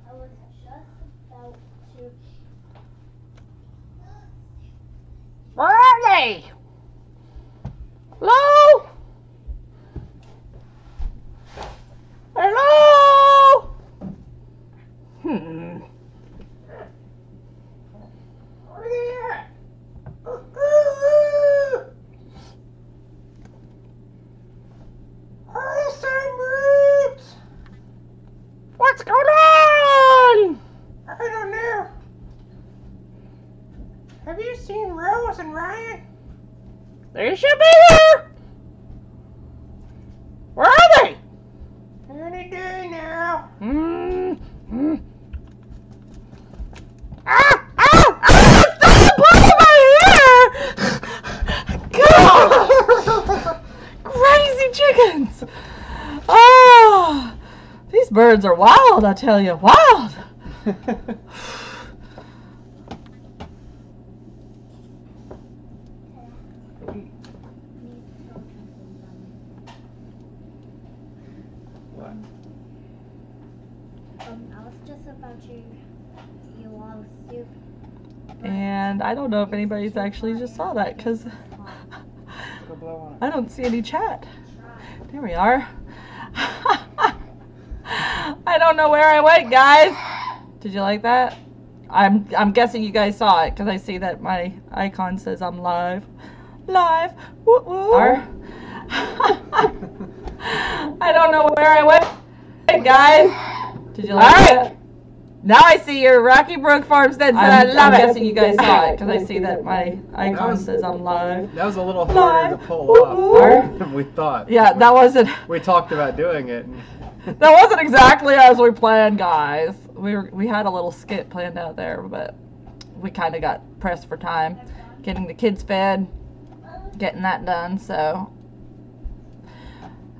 I was just about to. Where are they? Hello? Hello? Where they at? What's going on? I don't know. Have you seen Rose and Ryan? They should be here. Where are they? Any day now. Ah! Ah! Ah! Stop pulling my hair! God! Crazy chickens! Oh, these birds are wild, I tell you, wild. What? I was just about to you all soup. And I don't know if anybody's actually just saw that because Go blow on it. I don't see any chat. There we are. I don't know where I went, guys. Did you like that? I'm guessing you guys saw it because I see that my icon says I'm live. Live. Woo woo. I don't know where I went, guys. Did you like it? Now I see your Rocky Brook Farmstead. I'm guessing you guys saw it because I see that my icon says I'm live. That was a little harder to pull off than we thought. Yeah, that wasn't. We talked about doing it. That wasn't exactly as we planned, guys. We had a little skit planned out there, but we kind of got pressed for time, getting the kids fed, getting that done. So,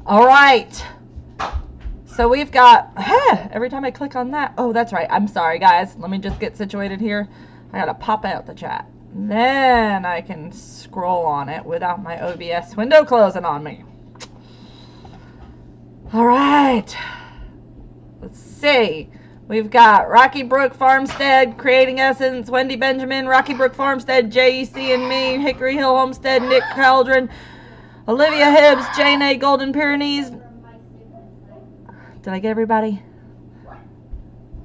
all right. So we've got, every time I click on that, oh, that's right. I'm sorry, guys. Let me just get situated here. I gotta pop out the chat. Then I can scroll on it without my OBS window closing on me. All right. Let's see. We've got Rocky Brook Farmstead, Creating Essence, Wendy Benjamin, Rocky Brook Farmstead, JEC and me, Hickory Hill Homestead, Nick Caldron, Olivia Hibbs, Jane A. Golden Pyrenees. Did I get everybody?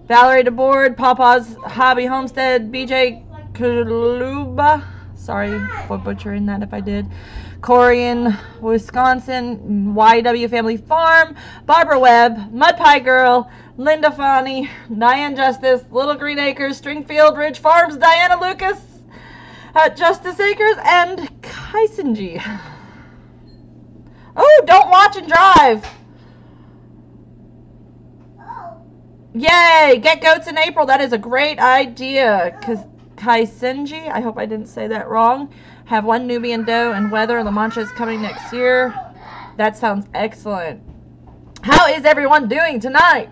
Valerie DeBoard, Papa's Hobby Homestead, BJ Kaluba. Sorry for butchering that if I did. Corey in Wisconsin, YW Family Farm, Barbara Webb, Mud Pie Girl, Linda Fani, Diane Justice, Little Green Acres, Stringfield Ridge Farms, Diana Lucas at Justice Acres, and Kaisenji. Oh, don't watch and drive. Yay! Get goats in April. That is a great idea. Because Kaisenji, I hope I didn't say that wrong. Have one Nubian doe and weather. La Mancha is coming next year. That sounds excellent. How is everyone doing tonight?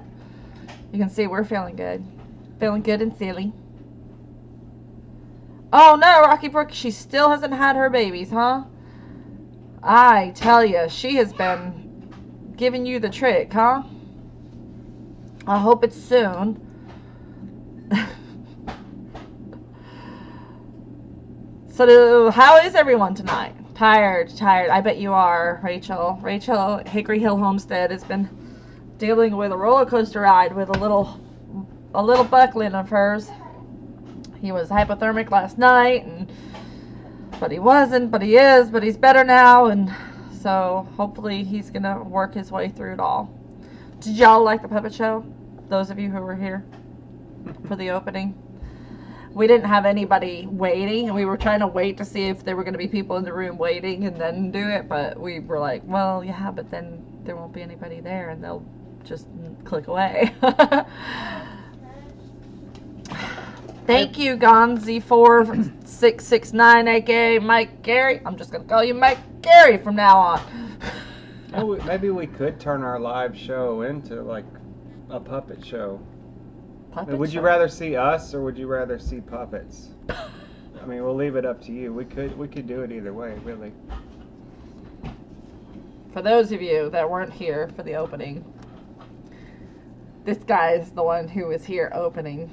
You can see we're feeling good. Feeling good and silly. Oh no, Rocky Brook, she still hasn't had her babies, huh? I tell you, she has been giving you the trick, huh? I hope it's soon. So, how is everyone tonight? Tired. I bet you are, Rachel. Rachel, Hickory Hill Homestead has been dealing with a roller coaster ride with a little buckling of hers. He was hypothermic last night, but he wasn't, but he is, but he's better now, and so hopefully he's gonna work his way through it all. Did y'all like the puppet show? Those of you who were here for the opening. We didn't have anybody waiting, and we were trying to wait to see if there were going to be people in the room waiting and then do it, but we were like, well, yeah, but then there won't be anybody there, and they'll just click away. Thank you, Gonzi4669, aka Mike Gary. I'm just going to call you Mike Gary from now on. Maybe we could turn our live show into like a puppet show. Would you rather see us or would you rather see puppets? I mean, we'll leave it up to you. We could do it either way, really. For those of you that weren't here for the opening, This guy is the one who was here opening.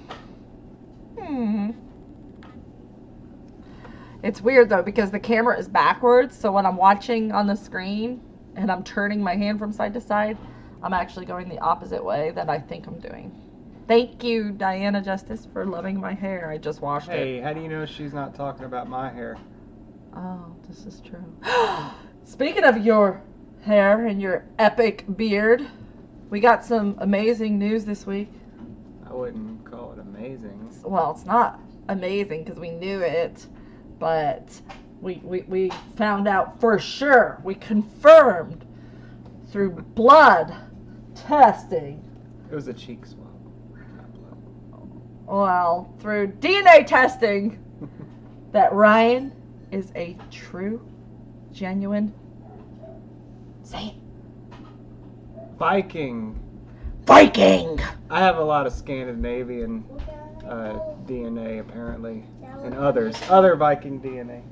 It's weird though because the camera is backwards, so when I'm watching on the screen and I'm turning my hand from side to side, I'm actually going the opposite way that I think I'm doing. Thank you, Diana Justice, for loving my hair. I just washed it. Hey, how do you know she's not talking about my hair? Oh, this is true. Speaking of your hair and your epic beard, we got some amazing news this week. I wouldn't call it amazing. Well, it's not amazing because we knew it, but we found out for sure. We confirmed through blood testing. It was a cheek swab, not blood. Well, through DNA testing, that Ryan is a true, genuine, say it, Viking. Viking! I have a lot of Scandinavian DNA apparently, and other Viking DNA.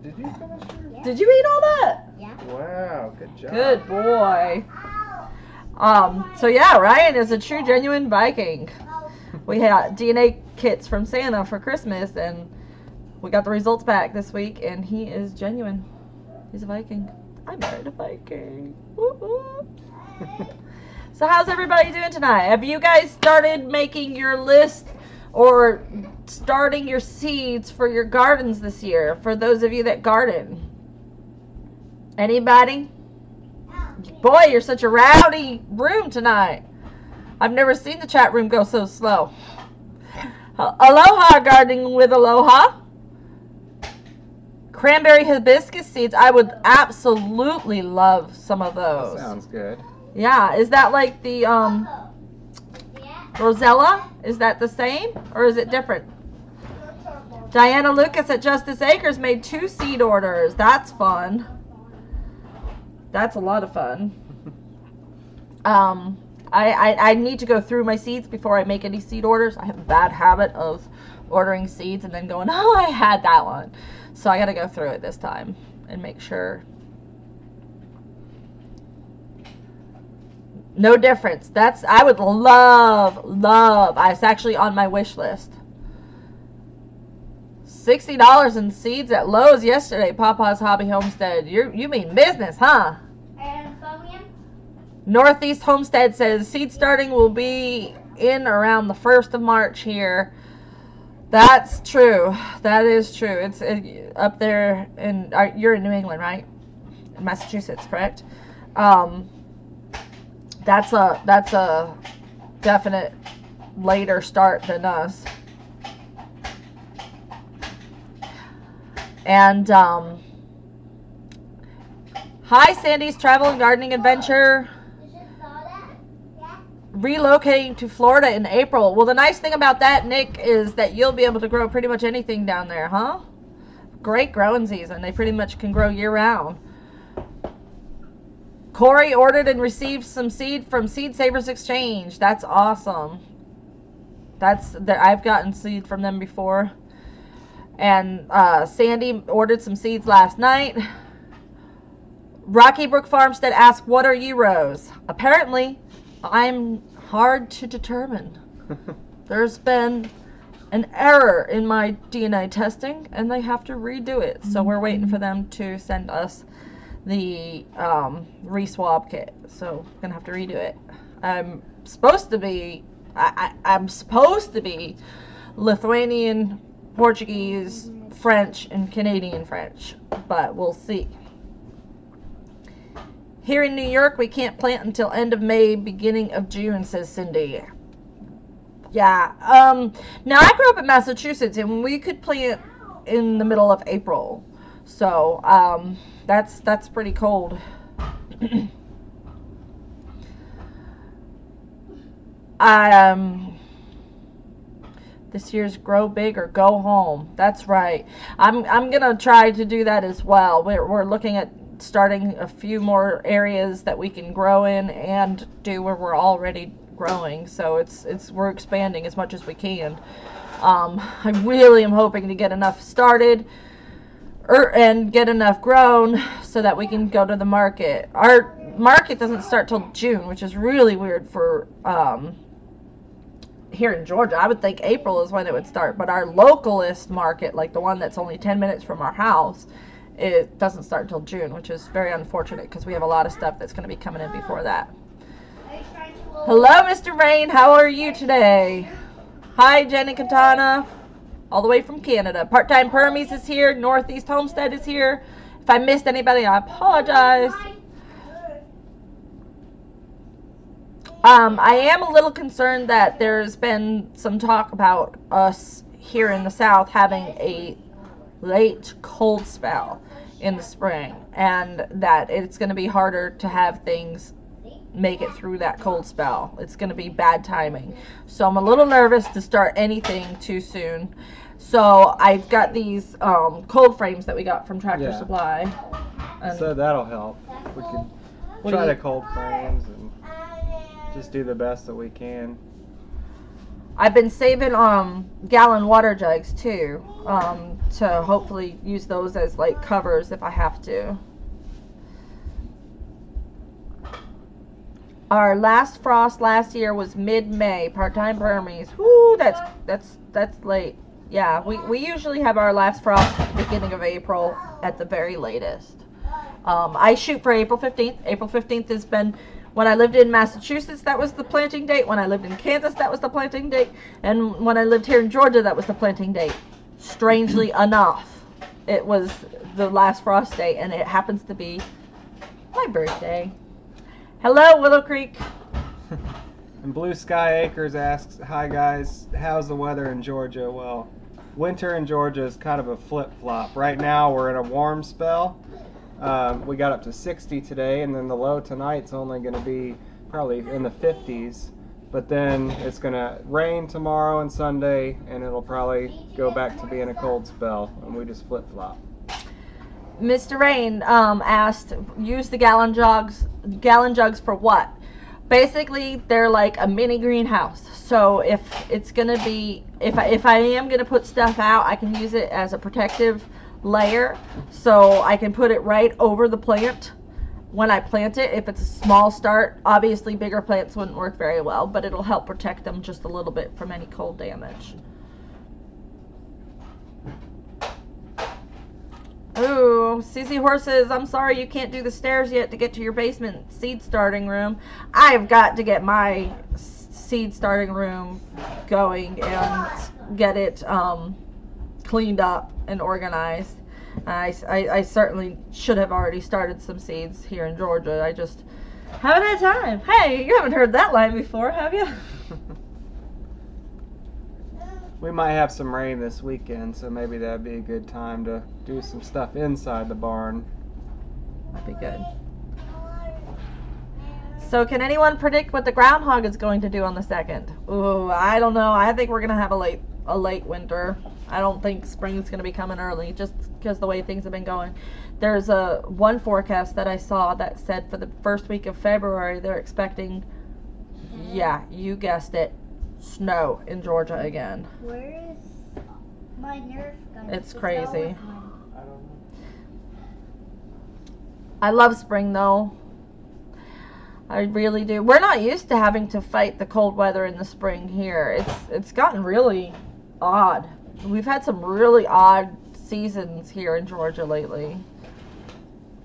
Did you finish yours? Did you eat all that? Yeah. Wow, good job. Good boy. So yeah, Ryan is a true, genuine Viking. We had DNA kits from Santa for Christmas, and we got the results back this week, and he is genuine. He's a Viking. I married a Viking. Woo-hoo. So how's everybody doing tonight? Have you guys started making your list or starting your seeds for your gardens this year? For those of you that garden. Anybody? Boy, you're such a rowdy room tonight. I've never seen the chat room go so slow. Aloha, gardening with Aloha. Cranberry hibiscus seeds. I would absolutely love some of those. That sounds good. Yeah, is that like the Rosella? Is that the same or is it different? Diana Lucas at Justice Acres made 2 seed orders. That's fun. That's a lot of fun. I need to go through my seeds before I make any seed orders. I have a bad habit of ordering seeds and then going, oh, I had that one. So I got to go through it this time and make sure. No difference. I would love. It's actually on my wish list. $60 in seeds at Lowe's yesterday. Papa's Hobby Homestead. You mean business, huh? And Chromium? Northeast Homestead says seed starting will be in around the 1st of March here. That's true. That is true. It's up there in. You're in New England, right? In Massachusetts, correct? That's a definite later start than us. And hi, Sandy's Travel and Gardening Adventure. Relocating to Florida in April. Well, the nice thing about that, Nick, is that you'll be able to grow pretty much anything down there, huh? Great growing season. They pretty much can grow year-round. Corey ordered and received some seed from Seed Savers Exchange. That's awesome. I've gotten seed from them before. And Sandy ordered some seeds last night. Rocky Brook Farmstead asked, what are Euros? Apparently, I'm hard to determine. There's been an error in my DNA testing, and they have to redo it. So we're waiting for them to send us the re-swab kit. So I'm gonna have to redo it. I'm supposed to be Lithuanian, Portuguese, French, and Canadian French, but we'll see. Here in New York, we can't plant until end of May, beginning of June, says Cindy. Yeah. Now, I grew up in Massachusetts, and we could plant in the middle of April. So, that's pretty cold. This year's grow big or go home. That's right. I'm gonna try to do that as well. We're looking at starting a few more areas that we can grow in and do where we're already growing. So we're expanding as much as we can. I really am hoping to get enough started and get enough grown so that we can go to the market. Our market doesn't start till June, which is really weird for here in Georgia, I would think April is when it would start. But our localist market, like the one that's only 10 minutes from our house, it doesn't start until June, which is very unfortunate because we have a lot of stuff that's going to be coming in before that. Hello, Mr. Rain. How are you today? Hi, Jenny Katana, all the way from Canada. Part-Time Permies is here. Northeast Homestead is here. If I missed anybody, I apologize. I am a little concerned that there's been some talk about us here in the South having a late cold spell in the spring, and that it's going to be harder to have things make it through that cold spell. It's going to be bad timing. So I'm a little nervous to start anything too soon. So I've got these cold frames that we got from Tractor Supply. And so that'll help. We could try the cold frames and just do the best that we can. I've been saving gallon water jugs too, to hopefully use those as like covers if I have to. Our last frost last year was mid-May. Part-Time Permies. Whoo, that's late. Yeah, we usually have our last frost beginning of April at the very latest. I shoot for April 15th. April 15th has been, when I lived in Massachusetts, that was the planting date. When I lived in Kansas, that was the planting date. And when I lived here in Georgia, that was the planting date. Strangely enough, it was the last frost date, and it happens to be my birthday. Hello, Willow Creek. And Blue Sky Acres asks, hi guys, how's the weather in Georgia? Well, winter in Georgia is kind of a flip-flop. Right now we're in a warm spell. We got up to 60 today, and then the low tonight's only going to be probably in the 50s. But then it's going to rain tomorrow and Sunday, and it'll probably go back to being a cold spell, and we just flip-flop. Mr. Rain asked, use the gallon jugs for what? Basically, they're like a mini greenhouse. So if it's gonna be, if I am gonna put stuff out, I can use it as a protective layer. So I can put it right over the plant when I plant it. If it's a small start, obviously bigger plants wouldn't work very well, but it'll help protect them just a little bit from any cold damage. Ooh, CC Horses, I'm sorry you can't do the stairs yet to get to your basement seed starting room. I've got to get my seed starting room going and get it cleaned up and organized. I certainly should have already started some seeds here in Georgia. I just haven't had time. Hey, you haven't heard that line before, have you? We might have some rain this weekend, so maybe that'd be a good time to do some stuff inside the barn. That'd be good. So can anyone predict what the groundhog is going to do on the 2nd? Ooh, I don't know. I think we're going to have a late winter. I don't think spring's going to be coming early, just because the way things have been going. There's one forecast that I saw that said for the first week of February they're expecting, yeah, you guessed it, snow in Georgia again. Where is my Nerf gun? It's crazy. I don't know. I love spring though. I really do. We're not used to having to fight the cold weather in the spring here. It's gotten really odd. We've had some really odd seasons here in Georgia lately.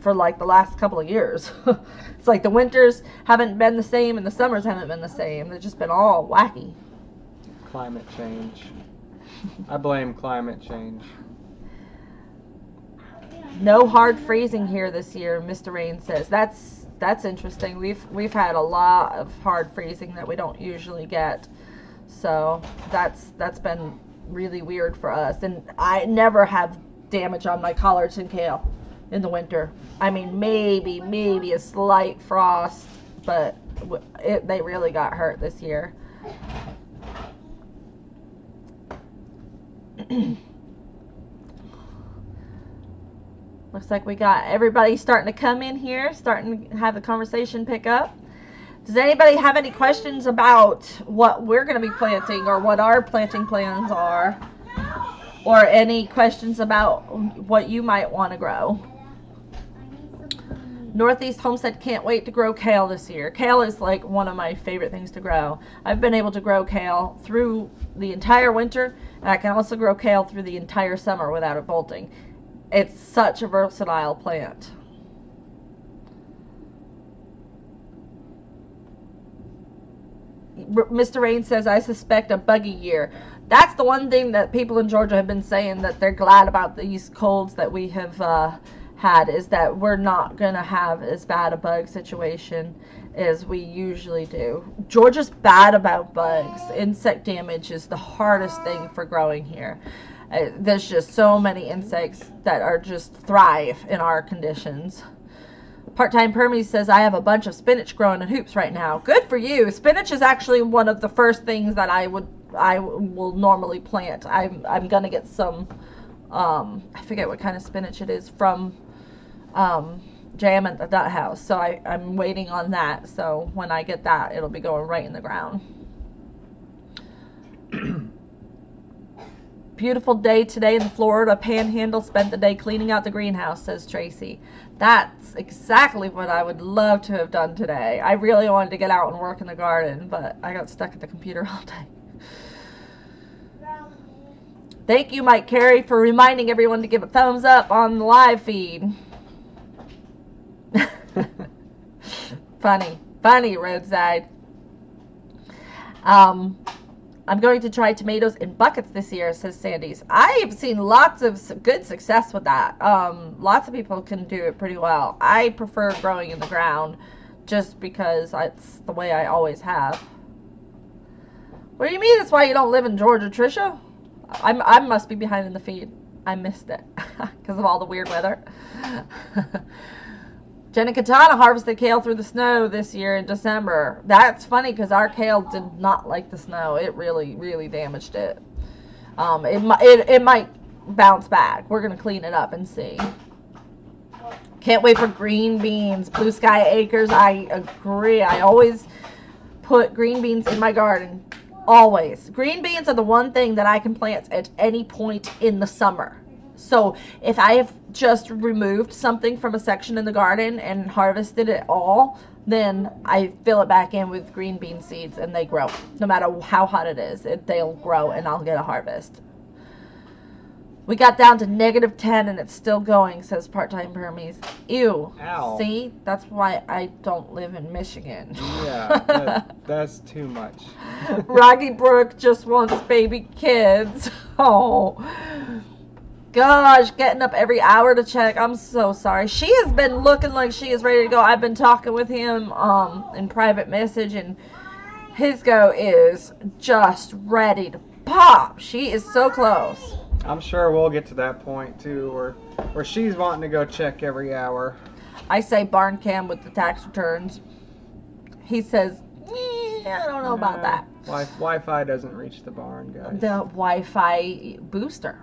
For like the last couple of years. It's like the winters haven't been the same and the summers haven't been the same. They've just been all wacky. Climate change. I blame climate change. No hard freezing here this year, Mr. Rain says. That's interesting. We've had a lot of hard freezing that we don't usually get. So that's been really weird for us. And I never have damage on my collards and kale in the winter. I mean, maybe a slight frost, but they really got hurt this year. Looks like we got everybody starting to come in here, starting to have the conversation pick up. Does anybody have any questions about what we're going to be planting or what our planting plans are? Or any questions about what you might want to grow? Northeast Homestead can't wait to grow kale this year. Kale is like one of my favorite things to grow. I've been able to grow kale through the entire winter, and I can also grow kale through the entire summer without it bolting. It's such a versatile plant. Mr. Rain says, I suspect a buggy year. That's the one thing that people in Georgia have been saying, that they're glad about these colds that we have had, is that we're not going to have as bad a bug situation as we usually do. Georgia's bad about bugs. Insect damage is the hardest thing for growing here. There's just so many insects that are just thrive in our conditions. Part-Time Permies says, I have a bunch of spinach growing in hoops right now. Good for you. Spinach is actually one of the first things that I will normally plant. I'm gonna get some I forget what kind of spinach it is from Jam at the Nut House. So I'm waiting on that. So when I get that, it'll be going right in the ground. Beautiful day today in the Florida Panhandle. Spent the day cleaning out the greenhouse, says Tracy. That's exactly what I would love to have done today. I really wanted to get out and work in the garden, but I got stuck at the computer all day. Thank you, Mike Carey, for reminding everyone to give a thumbs up on the live feed. Funny, Roadside. I'm going to try tomatoes in buckets this year, says Sandy's. I've seen lots of good success with that. Lots of people can do it pretty well. I prefer growing in the ground just because it's the way I always have. What do you mean that's why you don't live in Georgia, Trisha? I must be behind in the feed. I missed it because of all the weird weather. Jenna Katana harvested kale through the snow this year in December. That's funny because our kale did not like the snow. It really, really damaged it. It might bounce back. We're going to clean it up and see. Can't wait for green beans. Blue Sky Acres, I agree. I always put green beans in my garden. Always. Green beans are the one thing that I can plant at any point in the summer. So if I have just removed something from a section in the garden and harvested it all, then I fill it back in with green bean seeds and they grow. No matter how hot it is, they'll grow and I'll get a harvest. We got down to -10 and it's still going, says Part-Time Burmese. Ew. Ow. See? That's why I don't live in Michigan. Yeah, that's too much. Rocky Brook just wants baby kids. Oh. Gosh, getting up every hour to check. I'm so sorry. She has been looking like she is ready to go. I've been talking with him in private message, and his go is just ready to pop. She is so close. I'm sure we'll get to that point too, where she's wanting to go check every hour. I say barn cam with the tax returns. He says, I don't know about that. Wi-Fi doesn't reach the barn, guys. The Wi-Fi booster.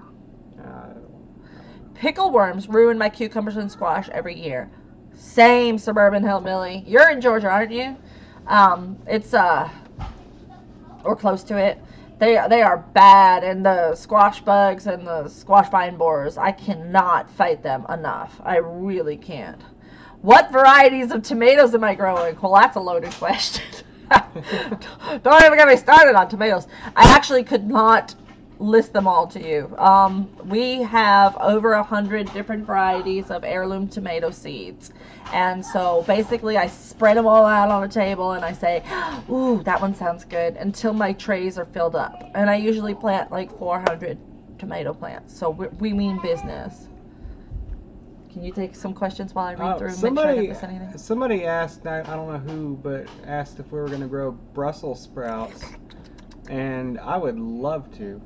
Pickle worms ruin my cucumbers and squash every year. Same, Suburban Hillbilly. You're in Georgia, aren't you? It's or close to it. They are bad, and the squash bugs and the squash vine borers, I cannot fight them enough. I really can't. What varieties of tomatoes am I growing? Well, that's a loaded question. Don't even get me started on tomatoes. I actually could not list them all to you. We have over 100 different varieties of heirloom tomato seeds, and so basically I spread them all out on a table and I say, ooh, that one sounds good, until my trays are filled up, and I usually plant like 400 tomato plants, so we mean business. Can you take some questions while I read through and make sure I didn't miss anything? Somebody asked, I don't know who, but asked if we were going to grow Brussels sprouts, and I would love to.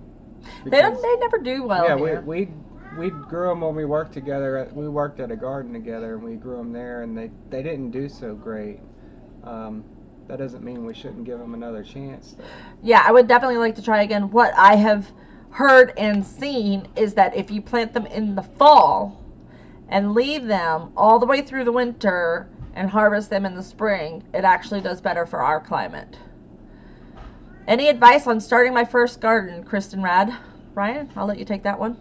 They never do well. Yeah, here. we grew them when we worked together. We worked at a garden together, and we grew them there, and they didn't do so great. That doesn't mean we shouldn't give them another chance, though. Yeah, I would definitely like to try again. What I have heard and seen is that if you plant them in the fall and leave them all the way through the winter and harvest them in the spring, it actually does better for our climate. Any advice on starting my first garden, Kristen Rad? Ryan, I'll let you take that one.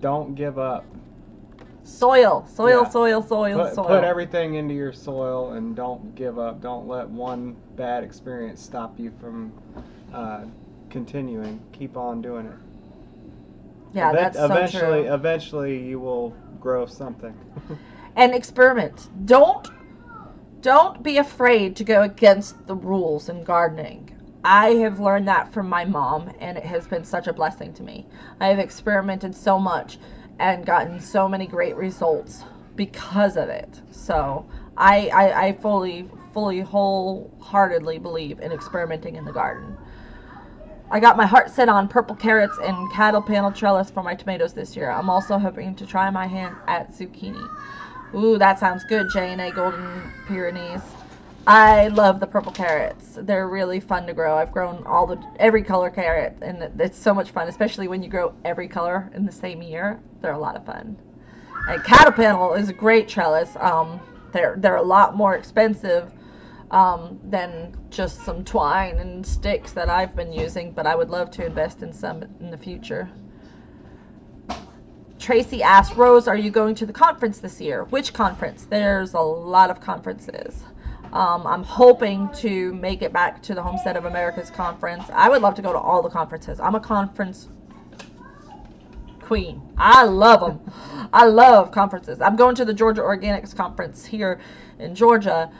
Don't give up. Soil. Yeah. Soil. Put everything into your soil and don't give up. Don't let one bad experience stop you from continuing. Keep on doing it. Yeah, that's so true. Eventually, you will grow something. And experiment. Don't be afraid to go against the rules in gardening. I have learned that from my mom, and it has been such a blessing to me. I have experimented so much and gotten so many great results because of it. So I fully, wholeheartedly believe in experimenting in the garden. I got my heart set on purple carrots and cattle panel trellis for my tomatoes this year. I'm also hoping to try my hand at zucchini. Ooh, that sounds good, J&A Golden Pyrenees. I love the purple carrots. They're really fun to grow. I've grown every color carrot, and it's so much fun, especially when you grow every color in the same year. They're a lot of fun. And cattle panel is a great trellis. They're a lot more expensive than just some twine and sticks that I've been using, but I would love to invest in some in the future. Tracy asked, Rose, are you going to the conference this year? Which conference? There's a lot of conferences. I'm hoping to make it back to the Homestead of America's conference. I would love to go to all the conferences. I'm a conference queen. I love them. I love conferences. I'm going to the Georgia Organics Conference here in Georgia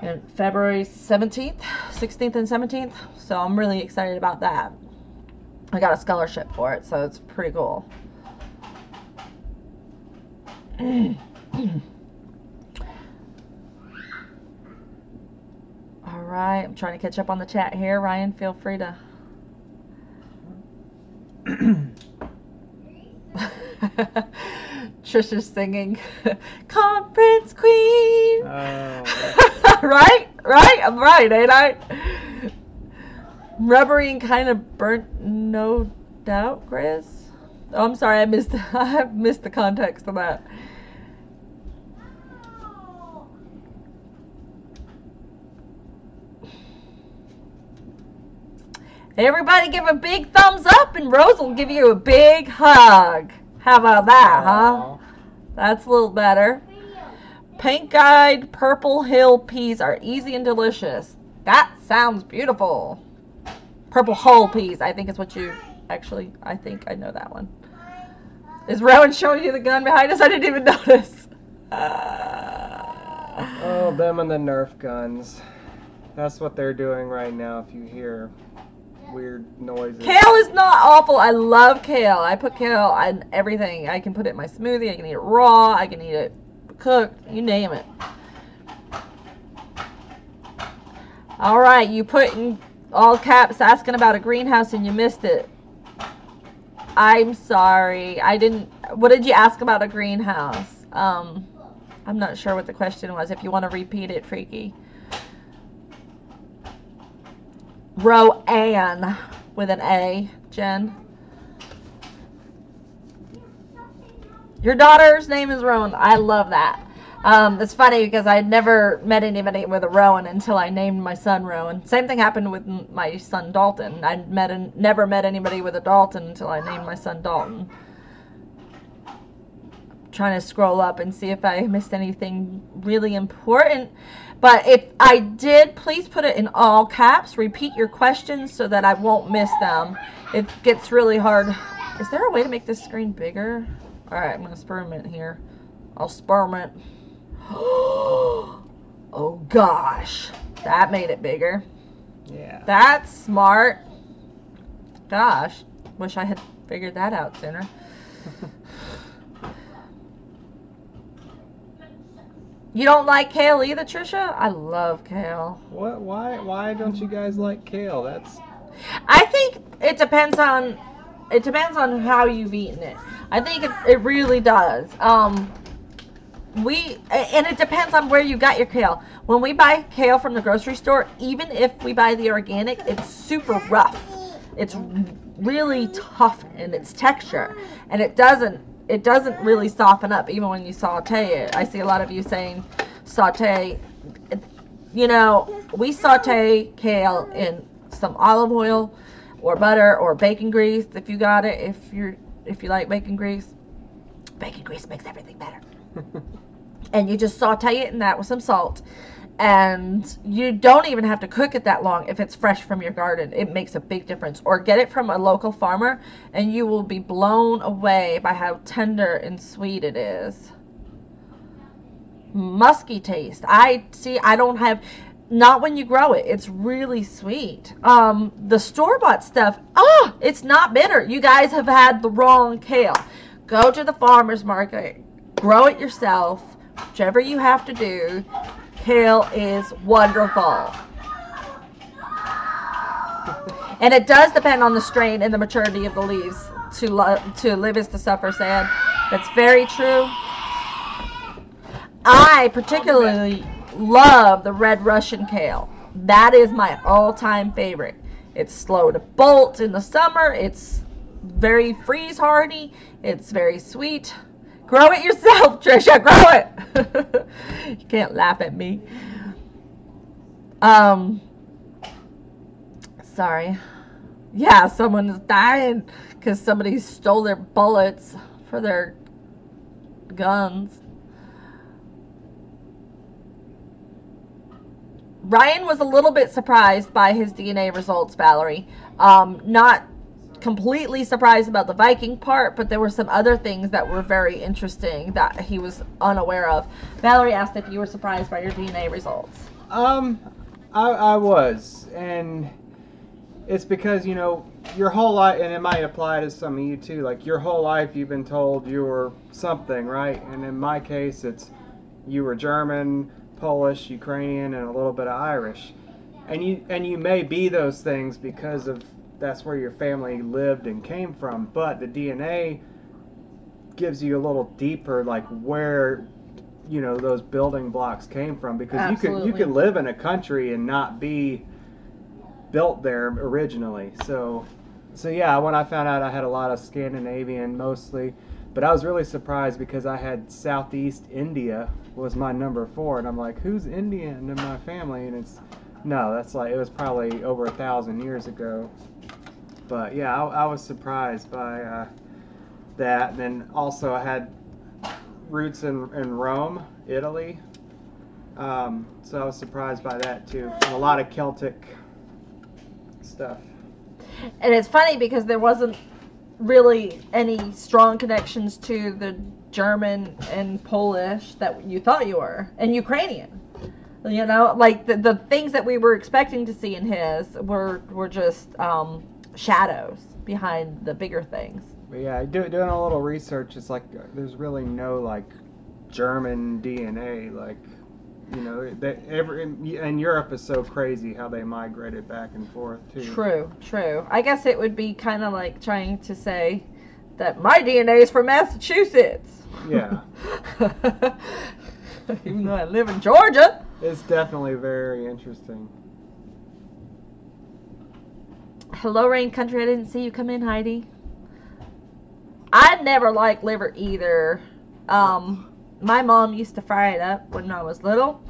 in February 17th, 16th, and 17th. So I'm really excited about that. I got a scholarship for it, so it's pretty cool. All right, I'm trying to catch up on the chat here. Ryan, feel free to. Trisha's singing Conference Queen. Right? I'm right, ain't I? Rubbery and kind of burnt, no doubt, Chris. Oh, I'm sorry, I missed the context of that. Everybody give a big thumbs up and Rose will give you a big hug. How about that, huh? That's a little better. Pink-eyed Purple Hill peas are easy and delicious. That sounds beautiful. Purple Hull peas, I think is what you... Actually, I think I know that one. Is Rowan showing you the gun behind us? I didn't even notice. Oh, them and the Nerf guns. That's what they're doing right now if you hear weird noises. Kale is not awful. I love kale. I put kale on everything. I can put it in my smoothie. I can eat it raw. I can eat it cooked. You name it. All right. You put in all caps asking about a greenhouse and you missed it. I'm sorry. I didn't. What did you ask about a greenhouse? I'm not sure what the question was. If you want to repeat it, Freaky. Roanne with an A, Jen. Your daughter's name is Rowan. I love that. It's funny because I never met anybody with a Rowan until I named my son Rowan. Same thing happened with my son Dalton. I never met anybody with a Dalton until I named my son Dalton. Trying to scroll up and see if I missed anything really important. But if I did, please put it in all caps. Repeat your questions so that I won't miss them. It gets really hard. Is there a way to make this screen bigger? All right, I'm going to experiment here. I'll experiment. Oh, gosh. That made it bigger. Yeah. That's smart. Gosh. Wish I had figured that out sooner. You don't like kale either, Trisha? I love kale. What? Why don't you guys like kale? I think it depends on how you've eaten it. I think it really does. And it depends on where you got your kale. When we buy kale from the grocery store, even if we buy the organic, it's super rough. It's really tough in its texture, and it doesn't really soften up even when you saute it. I see a lot of you saying saute. You know, we saute kale in some olive oil or butter or bacon grease if you got it, if you like bacon grease. bacon grease makes everything better. And you just saute it in that with some salt. And you don't even have to cook it that long if it's fresh from your garden. It makes a big difference. Or get it from a local farmer, and you will be blown away by how tender and sweet it is. Musky taste. I don't have, not when you grow it. It's really sweet. The store-bought stuff, it's not bitter. You guys have had the wrong kale. Go to the farmer's market, grow it yourself, whichever you have to do. Kale is wonderful. And it does depend on the strain and the maturity of the leaves. To live is to suffer, said. That's very true. I particularly love the red Russian kale. That is my all-time favorite. It's slow to bolt in the summer. It's very freeze hardy. It's very sweet. Grow it yourself, Trisha. Grow it. You can't laugh at me. Sorry. Yeah, someone is dying because somebody stole their bullets for their guns. Ryan was a little bit surprised by his DNA results, Valerie. Not completely surprised about the Viking part, but there were some other things that were very interesting that he was unaware of. Valerie asked if you were surprised by your DNA results. I was, and it's because, you know, your whole life, and it might apply to some of you too, like your whole life you've been told you were something, right? And in my case, it's you were German, Polish, Ukrainian, and a little bit of Irish. And you may be those things because of that's where your family lived and came from, but the DNA gives you a little deeper, like where, you know, those building blocks came from, because you can live in a country and not be built there originally. So yeah, when I found out I had a lot of Scandinavian mostly, but I was really surprised because I had Southeast India was my number 4, and I'm like, who's Indian in my family? And that's like, it was probably over 1,000 years ago. But yeah, I was surprised by that. And then also I had roots in Rome, Italy. So I was surprised by that too. And a lot of Celtic stuff. And it's funny because there wasn't really any strong connections to the German and Polish that you thought you were, and Ukrainian. You know, like the things that we were expecting to see in his were just shadows behind the bigger things. But yeah, doing a little research, it's like there's really no like German DNA, like, you know, and Europe is so crazy how they migrated back and forth too. True. I guess it would be kind of like trying to say that my DNA is from Massachusetts. Yeah. Even though I live in Georgia. It's definitely very interesting. Hello, Rain Country. I didn't see you come in, Heidi. I never liked liver either. My mom used to fry it up when I was little,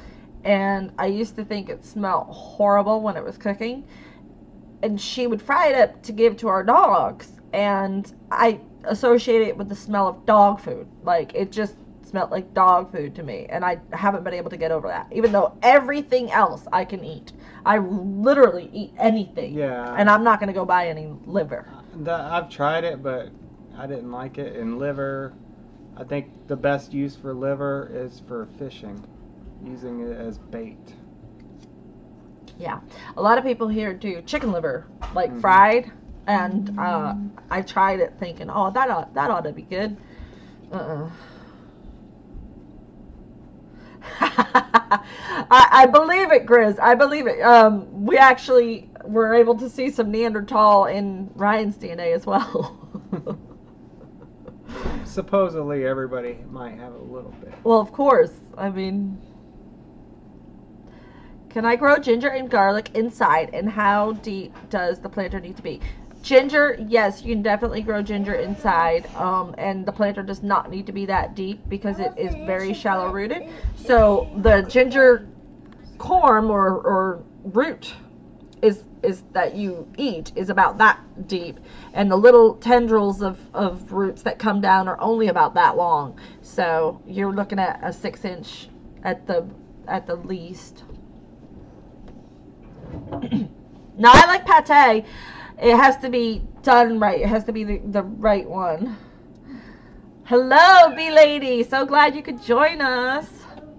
and I used to think it smelled horrible when it was cooking. And she would fry it up to give to our dogs, and I associate it with the smell of dog food. Like, it just smelled like dog food to me, and I haven't been able to get over that, even though everything else I can eat. I literally eat anything. Yeah. And I'm not going to go buy any liver. I've tried it, but I didn't like it. And liver, I think the best use for liver is for fishing, using it as bait. Yeah. A lot of people here do chicken liver, like fried, and I tried it thinking, oh, that ought to be good. I believe it, Grizz. I believe it. We actually were able to see some Neanderthal in Ryan's DNA as well. Supposedly everybody might have a little bit. Well, of course. I mean, can I grow ginger and garlic inside, and how deep does the planter need to be? Ginger, yes, you can definitely grow ginger inside, and the planter does not need to be that deep because it is very shallow rooted. So the ginger corm or root is that you eat is about that deep, and the little tendrils of roots that come down are only about that long. So you're looking at a 6-inch at the least. Now I like pate. It has to be done right. It has to be the right one. Hello, bee lady. So glad you could join us.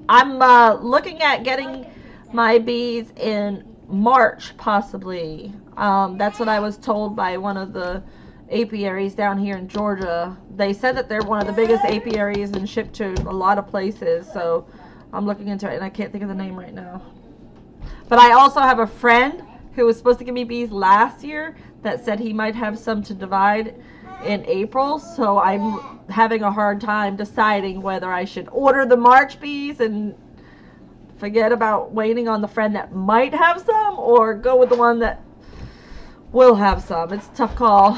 I'm looking at getting my bees in March, possibly. That's what I was told by one of the apiaries down here in Georgia. They said that they're one of the biggest apiaries and shipped to a lot of places. So I'm looking into it, and I can't think of the name right now. But I also have a friend who was supposed to give me bees last year that said he might have some to divide in April. So I'm having a hard time deciding whether I should order the March bees and forget about waiting on the friend that might have some, or go with the one that will have some. It's a tough call.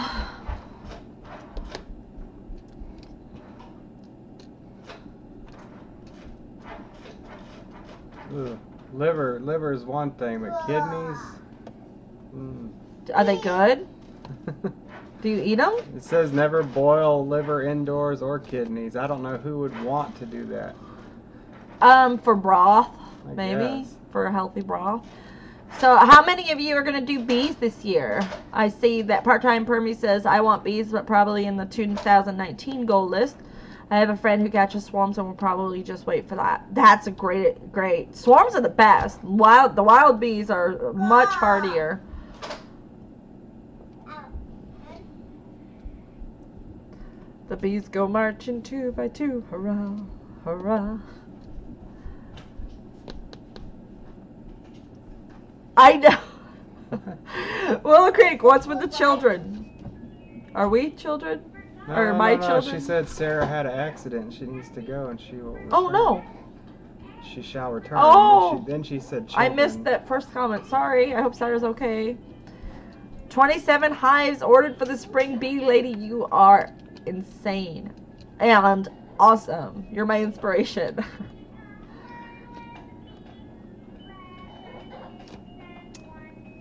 Ugh. Liver is one thing, but kidneys. Are they good? Do you eat them? It says never boil liver indoors or kidneys. I don't know who would want to do that. For broth, I maybe guess. for a healthy broth. So, how many of you are going to do bees this year? I see that part-time Permy says I want bees, but probably in the 2019 goal list. I have a friend who catches swarms and will probably just wait for that. That's a great. Swarms are the best. The wild bees are much hardier. The bees go marching 2 by 2. Hurrah, hurrah. I know. Willow Creek, what's with the children? Are we children? Or my children? She said Sarah had an accident. She needs to go, and she will return. Oh, no. She shall return. Oh. Then she said I children. missed that first comment. Sorry. I hope Sarah's okay. 27 hives ordered for the spring bee lady. You are insane. And awesome. You're my inspiration.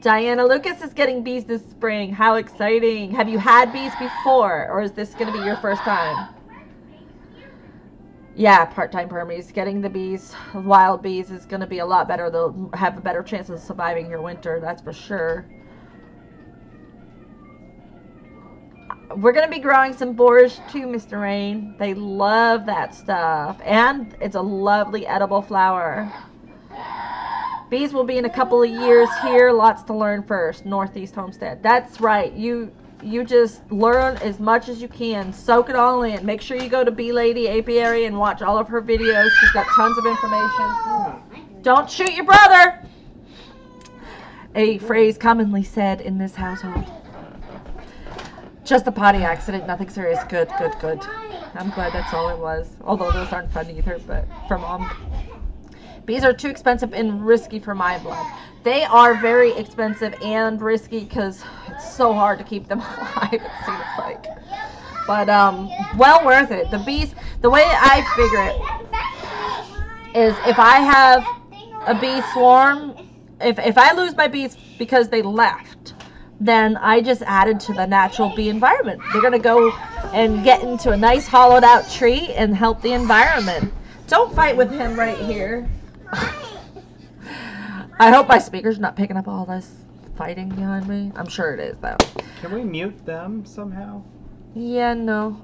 Diana Lucas is getting bees this spring. How exciting. Have you had bees before, or is this going to be your first time? Yeah, part-time permies. Getting the bees, wild bees, is going to be a lot better. They'll have a better chance of surviving your winter, that's for sure. We're going to be growing some borage too, Mr. Rain. They love that stuff. And it's a lovely edible flower. Bees will be in a couple of years here. Lots to learn first. Northeast Homestead. That's right. You just learn as much as you can. Soak it all in. Make sure you go to Bee Lady Apiary and watch all of her videos. She's got tons of information. Don't shoot your brother. A phrase commonly said in this household. Just a potty accident. Nothing serious. Good. I'm glad that's all it was. Although those aren't fun either, but for Mom. Bees are too expensive and risky for my blood. They are very expensive and risky because it's so hard to keep them alive, it seems like. But, well worth it. The bees, the way I figure it is if I have a bee swarm, if I lose my bees because they left, then I just added to the natural bee environment. They're going to go and get into a nice hollowed out tree and help the environment. Don't fight with him right here. I hope my speaker's not picking up all this fighting behind me. I'm sure it is, though. Can we mute them somehow? Yeah, no.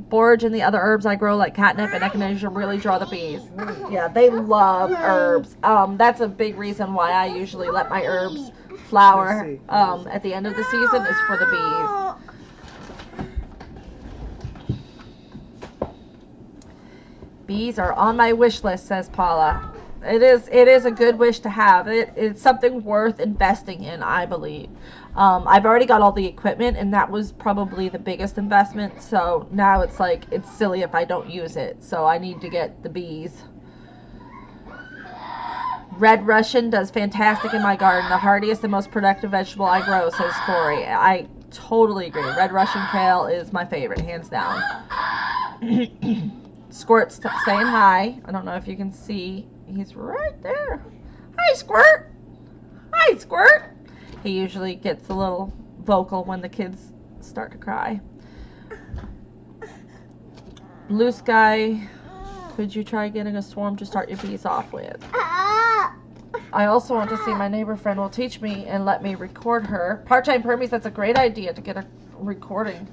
Borage and the other herbs I grow, like catnip and echinacea, really draw the bees. Yeah, they love herbs. That's a big reason why I usually let my herbs flower at the end of the season, is for the bees. Bees are on my wish list, says Paula. It is a good wish to have. It's something worth investing in, I believe. I've already got all the equipment, and that was probably the biggest investment. So now it's like, it's silly if I don't use it. So I need to get the bees. Red Russian does fantastic in my garden. The hardiest and most productive vegetable I grow, says Corey. I totally agree. Red Russian kale is my favorite, hands down. Squirt's saying hi. I don't know if you can see. He's right there. Hi, Squirt. Hi, Squirt. He usually gets a little vocal when the kids start to cry. Blue Sky, could you try getting a swarm to start your bees off with? I also want to see my neighbor friend will teach me and let me record her. Part-time permies, that's a great idea to get a recording.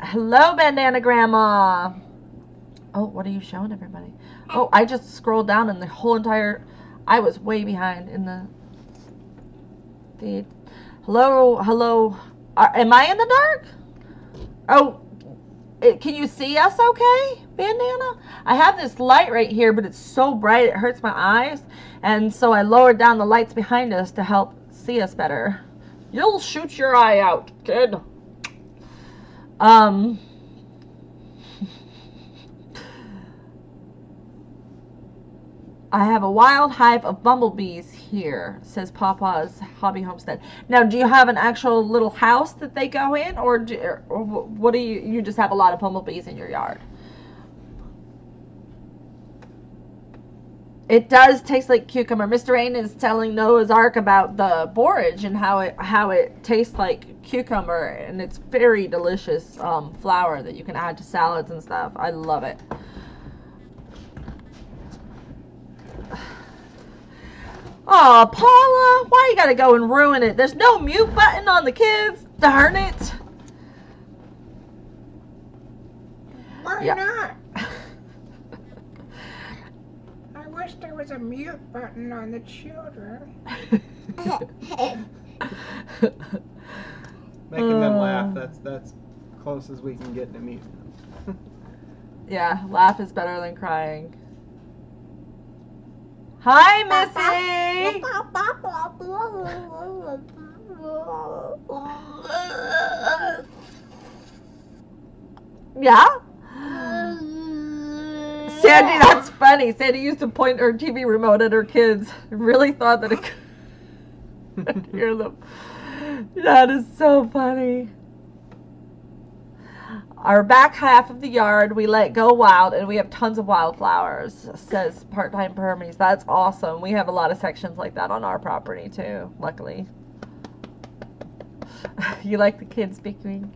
Hello, Bandana Grandma. Oh, what are you showing everybody? Oh, I just scrolled down and the whole entire... I was way behind in the feed. Hello. Am I in the dark? Oh, can you see us okay, Bandana? I have this light right here, but it's so bright it hurts my eyes. And so I lowered down the lights behind us to help see us better. You'll shoot your eye out, kid. I have a wild hive of bumblebees here, says Papa's Hobby Homestead. Now, do you have an actual little house that they go in, or what do you just have a lot of bumblebees in your yard? It does taste like cucumber. Mr. Rain is telling Noah's Ark about the borage and how it tastes like cucumber, and it's very delicious flour that you can add to salads and stuff. I love it. Oh, Paula, why you gotta go and ruin it? There's no mute button on the kids. Darn it. Why not? I wish there was a mute button on the children. Making them laugh, that's close as we can get to mute. Yeah, laugh is better than crying. Hi, Missy! Yeah? Sandy, that's funny. Sandy used to point her TV remote at her kids. Really thought that it could hear them. That is so funny. Our back half of the yard we let go wild, and we have tons of wildflowers, says Part-Time Permies. That's awesome. We have a lot of sections like that on our property too, luckily. You like the kids speaking?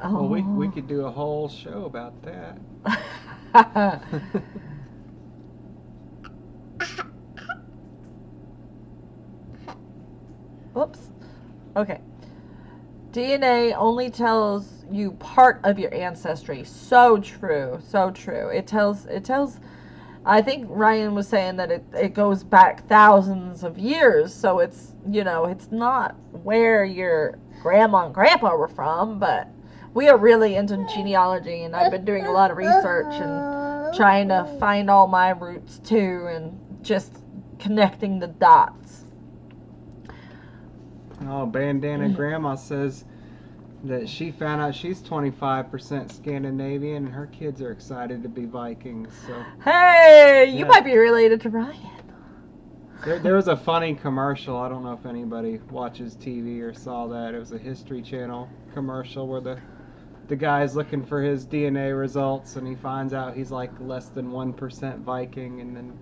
Oh. Well, we could do a whole show about that. Whoops. Okay. DNA only tells you part of your ancestry. So true. So true. It tells I think Ryan was saying that it goes back thousands of years, so it's, you know, it's not where your grandma and grandpa were from, but we are really into genealogy, and I've been doing a lot of research and trying to find all my roots too, and just connecting the dots. Oh, Bandana Grandma says that she found out she's 25% Scandinavian, and her kids are excited to be Vikings. So hey, you might be related to Ryan. There was a funny commercial. I don't know if anybody watches TV or saw that. It was a History Channel commercial where the guy's looking for his DNA results, and he finds out he's like less than 1% Viking, and then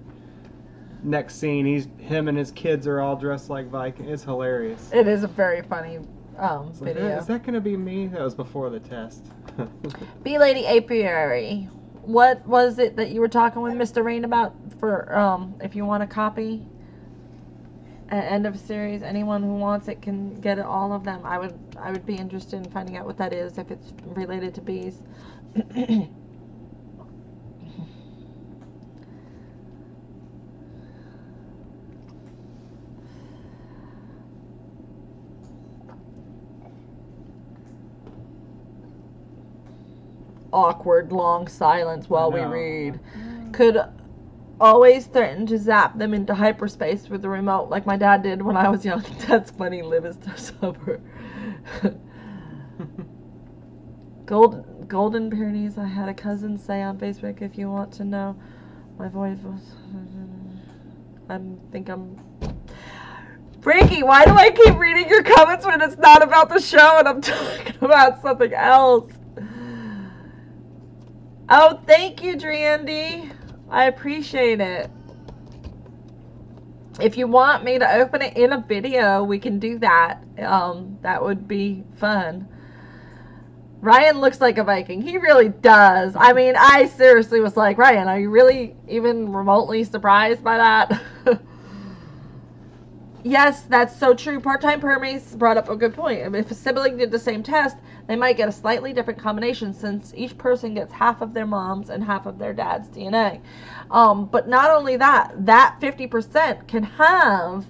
next scene, him and his kids are all dressed like Vikings. It's hilarious. It is a very funny video. Is that going to be me? That was before the test. Bee Lady Apiary. What was it that you were talking with Mr. Rain about for if you want a copy? End of series. Anyone who wants it can get it, all of them. I would be interested in finding out what that is, if it's related to bees. Awkward long silence while we read. Could always threaten to zap them into hyperspace with the remote like my dad did when I was young. That's funny. Liv is sober. Golden Pyrenees. I had a cousin say on Facebook, if you want to know, my voice was... I'm... Frankie, why do I keep reading your comments when it's not about the show and I'm talking about something else? Oh, thank you, Drandy. I appreciate it. If you want me to open it in a video, we can do that. That would be fun. Ryan looks like a Viking. He really does. I mean, I seriously was like, Ryan, are you really even remotely surprised by that? Yes, that's so true. Part-time permies brought up a good point. If a sibling did the same test, they might get a slightly different combination since each person gets half of their mom's and half of their dad's DNA. But not only that, that 50% can have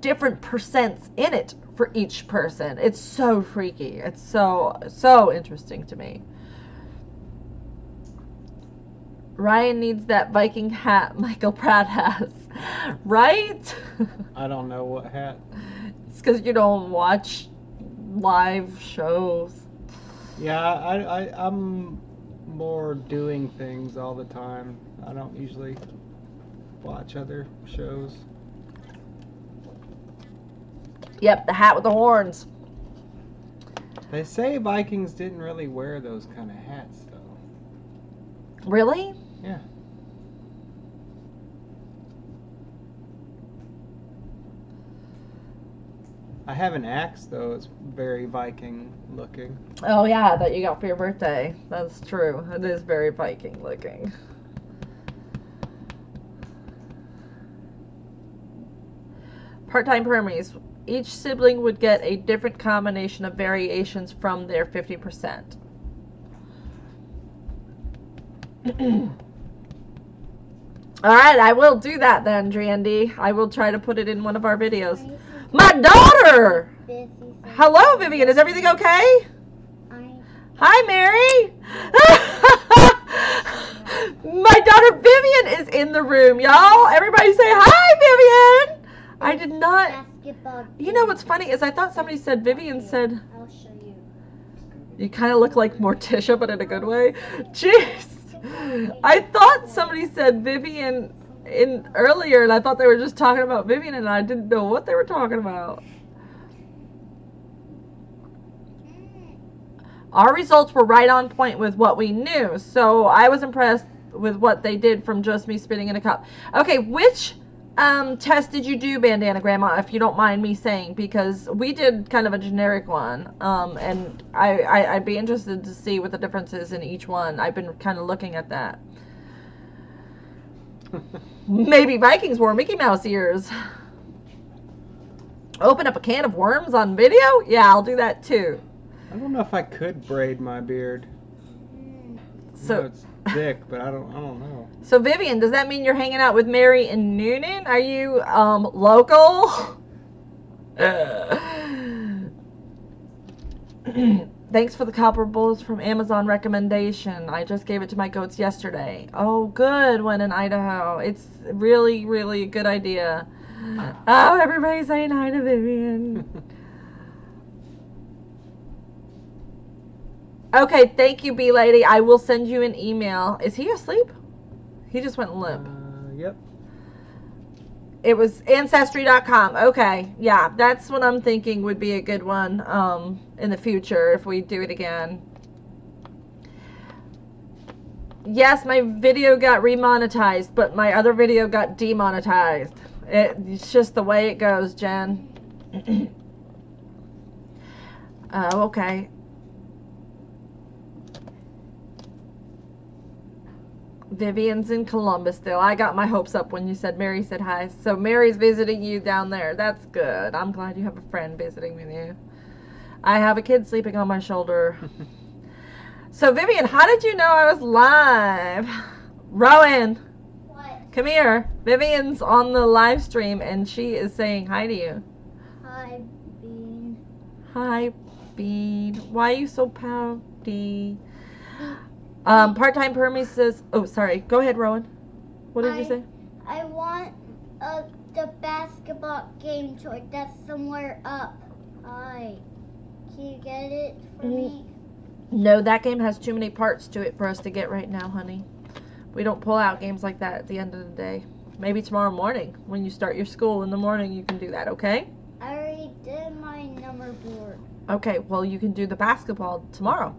different percents in it for each person. It's so freaky. It's so interesting to me. Ryan needs that Viking hat Michael Pratt has. Right? I don't know what hat. It's because you don't watch live shows. Yeah, I'm more doing things all the time. I don't usually watch other shows. Yep, the hat with the horns. They say Vikings didn't really wear those kind of hats, though. Really? Yeah. I have an axe, though. It's very Viking looking. Oh yeah, that you got for your birthday. That's true. It is very Viking looking. Part-time permies. Each sibling would get a different combination of variations from their 50%. Alright, I will do that then, Drandy. I will try to put it in one of our videos. My daughter! Hello, Vivian. Is everything okay? Hi, Mary. My daughter Vivian is in the room, y'all. Everybody say hi, Vivian. I did not. You know what's funny is I thought somebody said Vivian said. I'll show you. You kind of look like Morticia, but in a good way. Jeez. I thought somebody said Vivian in earlier, and I thought they were just talking about Vivian, and I didn't know what they were talking about. Our results were right on point with what we knew, so I was impressed with what they did from just me spitting in a cup. Okay, which test did you do, Bandana Grandma, if you don't mind me saying? Because we did kind of a generic one, and I'd be interested to see what the difference is in each one. I've been kind of looking at that. Maybe Vikings wore Mickey Mouse ears. Open up a can of worms on video? Yeah, I'll do that too. I don't know if I could braid my beard. So it's thick, but I don't know. So Vivian, does that mean you're hanging out with Mary and Noonan? Are you local? Thanks for the copper bowls from Amazon recommendation. I just gave it to my goats yesterday. Oh, good one in Idaho. It's really, really a good idea. Oh, everybody's saying hi to Vivian. Okay, thank you, Bee Lady. I will send you an email. Is he asleep? He just went limp. Yep. It was Ancestry.com. Okay, yeah, that's what I'm thinking would be a good one in the future if we do it again. Yes, my video got remonetized, but my other video got demonetized. It's just the way it goes, Jen. Oh, okay. Vivian's in Columbus still. I got my hopes up when you said Mary said hi. So Mary's visiting you down there. That's good. I'm glad you have a friend visiting with you. I have a kid sleeping on my shoulder. So Vivian, how did you know I was live? Rowan. What? Come here. Vivian's on the live stream and she is saying hi to you. Hi, Bean. Hi, Bean. Why are you so pouty? Part-time permy says, oh, sorry. Go ahead, Rowan. What did you say? I want the basketball game toy that's somewhere up. Hi. Can you get it for me? No, that game has too many parts to it for us to get right now, honey. We don't pull out games like that at the end of the day. Maybe tomorrow morning, when you start your school in the morning, you can do that, okay? I already did my number board. Okay, well, you can do the basketball tomorrow.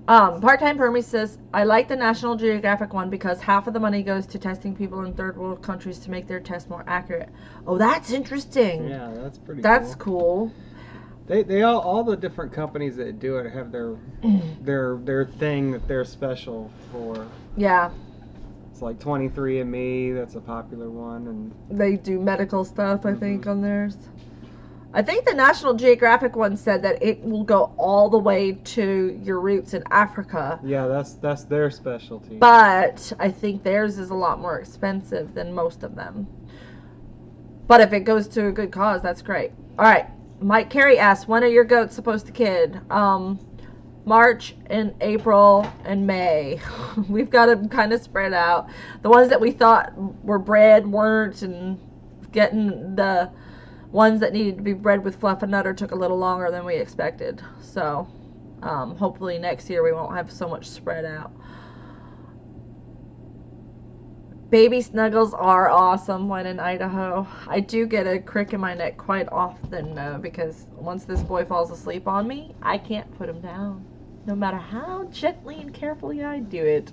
Part-time Permy says, I like the National Geographic one because half of the money goes to testing people in third world countries to make their tests more accurate. Oh, that's interesting. Yeah, that's pretty That's cool. cool. They all the different companies that do it have their thing that they're special for. Yeah. It's like 23andMe, that's a popular one, and They do medical stuff, I think, on theirs. I think the National Geographic one said that it will go all the way to your roots in Africa. yeah, that's their specialty. But I think theirs is a lot more expensive than most of them. But if it goes to a good cause, that's great. All right. Mike Carey asks, when are your goats supposed to kid? March and April and May. We've got them kind of spread out. The ones that we thought were bred weren't, and getting the ones that needed to be bred with fluff and nutter took a little longer than we expected. So hopefully next year we won't have so much spread out. Baby snuggles are awesome when in Idaho. I do get a crick in my neck quite often because once this boy falls asleep on me, I can't put him down, no matter how gently and carefully I do it.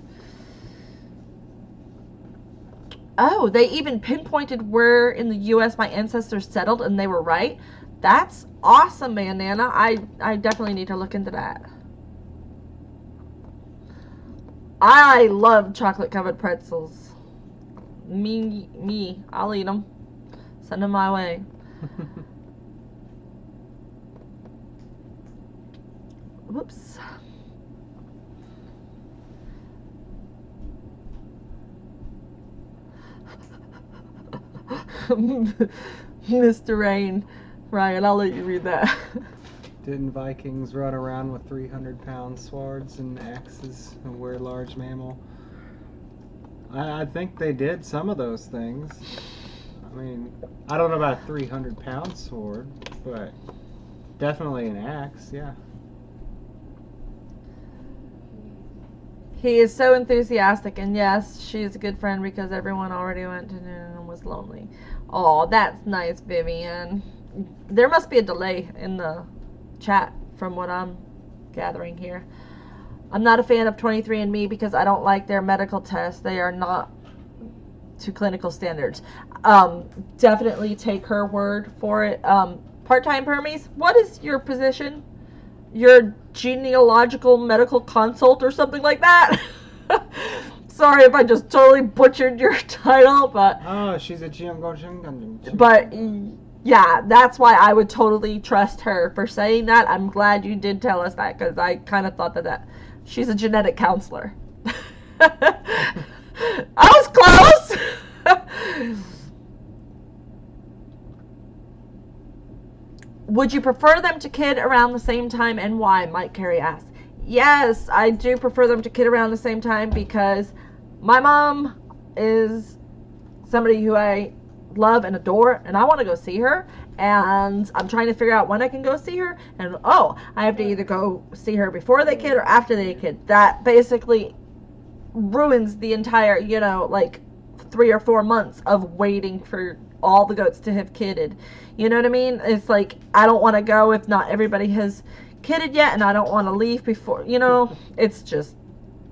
Oh, they even pinpointed where in the U.S. my ancestors settled, and they were right. That's awesome, Bandana. I definitely need to look into that. I love chocolate-covered pretzels. Me, I'll eat them. Send them my way. Whoops. Mr. Rain. Ryan, I'll let you read that. Didn't Vikings run around with 300-pound swords and axes and wear large mammal? I think they did some of those things. I mean, I don't know about a 300-pound sword, but definitely an axe, yeah. He is so enthusiastic, and yes, she is a good friend because everyone already went to dinner and was lonely. Oh, that's nice, Vivian. There must be a delay in the chat from what I'm gathering here. I'm not a fan of 23andMe because I don't like their medical tests. They are not to clinical standards. Definitely take her word for it. Part-time Permies, what is your position? Your genealogical medical consult or something like that? Sorry if I just totally butchered your title, but... Oh, she's a But, yeah, that's why I would totally trust her for saying that. I'm glad you did tell us that, because I kind of thought that she's a genetic counselor. I was close! Would you prefer them to kid around the same time, and why? Mike Carey asks. Yes, I do prefer them to kid around the same time because my mom is somebody who I love and adore, and I want to go see her, and I'm trying to figure out when I can go see her, and I have to either go see her before they kid or after they kid. That basically ruins the entire, 3 or 4 months of waiting for all the goats to have kidded. You know what I mean? It's like, I don't want to go if not everybody has kidded yet, and I don't want to leave before, it's just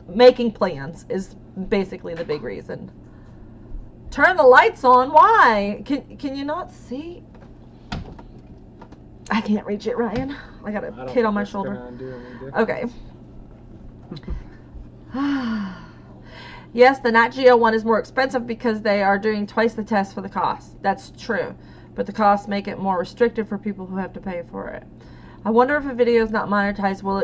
making plans is basically the big reason. Turn the lights on. Why? Can you not see? I can't reach it, Ryan. I got a kid on my shoulder. Okay. Yes, the Nat Geo one is more expensive because they are doing twice the test for the cost. That's true. But the costs make it more restrictive for people who have to pay for it. I wonder if a video is not monetized, will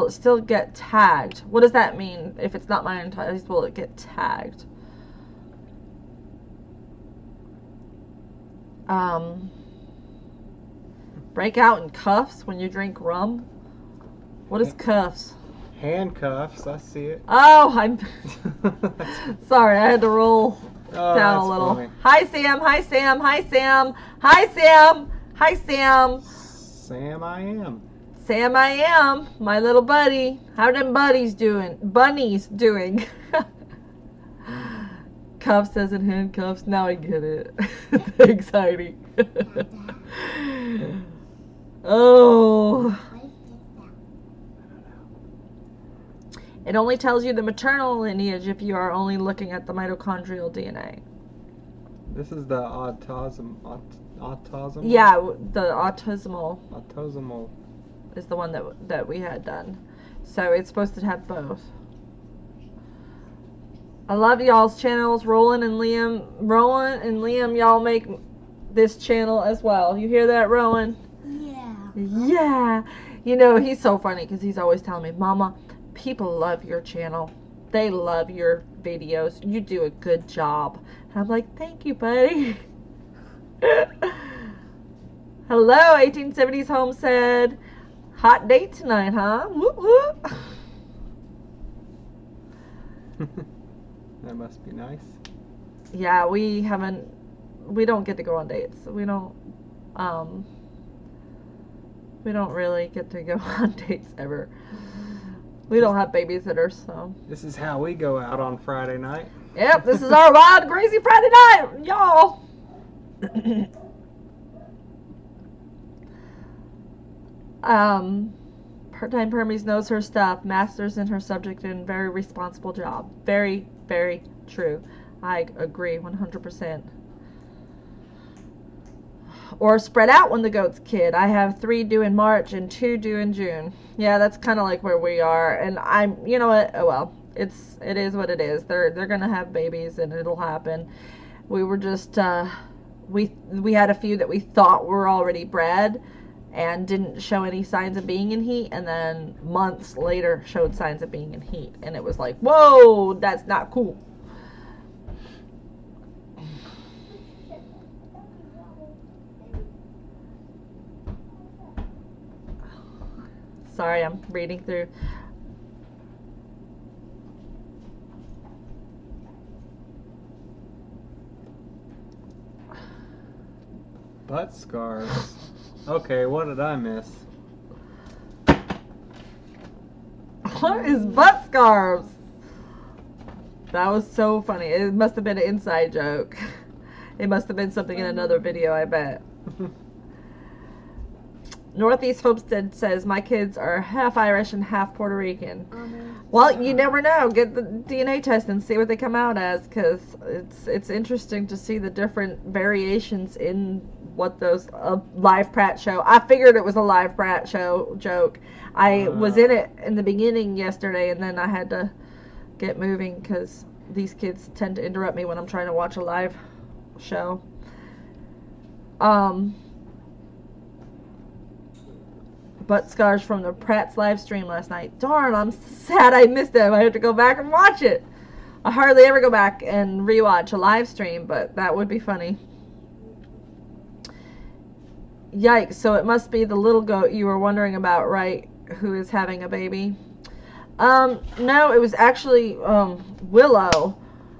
it still get tagged? What does that mean? If it's not monetized, will it get tagged? Break out in cuffs when you drink rum? What is cuffs? Handcuffs, I see it. Oh, I'm sorry, I had to roll down a little. Funny. Hi, Sam. Hi, Sam. Hi, Sam. Hi, Sam. Hi, Sam. Sam, I am. Sam, I am. My little buddy. How them buddies doing? Bunnies doing? Cuffs as in handcuffs. Now I get it. Thanks, Heidi. Oh. It only tells you the maternal lineage if you are only looking at the mitochondrial DNA. This is the autosomal. Yeah, the autosomal. Autosomal is the one that we had done. So it's supposed to have both. I love y'all's channels. Roland and Liam, y'all make this channel as well. You hear that, Rowan? Yeah. Yeah. You know, he's so funny because he's always telling me, Mama, people love your channel. They love your videos. You do a good job. And I'm like, thank you, buddy. Hello, 1870s Home said, hot date tonight, huh? Whoop, whoop. That must be nice. Yeah, we don't get to go on dates. We don't really get to go on dates ever. We don't have babysitters, so. This is how we go out on Friday night. Yep, this is our wild, crazy Friday night, y'all. Part-time Permies knows her stuff, masters in her subject, and very responsible job. Very, very true. I agree 100%. Or spread out when the goat's kid. I have 3 due in March and 2 due in June. Yeah, that's kind of like where we are. And you know what? Oh well, it is what it is. They're gonna have babies and it'll happen. We were just we had a few that we thought were already bred and didn't show any signs of being in heat, and then months later showed signs of being in heat, and it was like, whoa, that's not cool. Sorry, I'm reading through. Butt scars. Okay, what did I miss? What is butt scarves? That was so funny. It must have been an inside joke. It must have been something in another video, I bet. Northeast Homestead says, my kids are half Irish and half Puerto Rican. Well, you never know. Get the DNA test and see what they come out as, because it's interesting to see the different variations in what those live Pratt show. I figured it was a live Pratt show joke. I was in it in the beginning yesterday, and then I had to get moving because these kids tend to interrupt me when I'm trying to watch a live show. Butt scars from the Pratt's live stream last night. Darn, I'm sad I missed them. I have to go back and watch it. I hardly ever go back and rewatch a live stream, but that would be funny. Yikes, so it must be the little goat you were wondering about, right? Who is having a baby? No, it was actually Willow,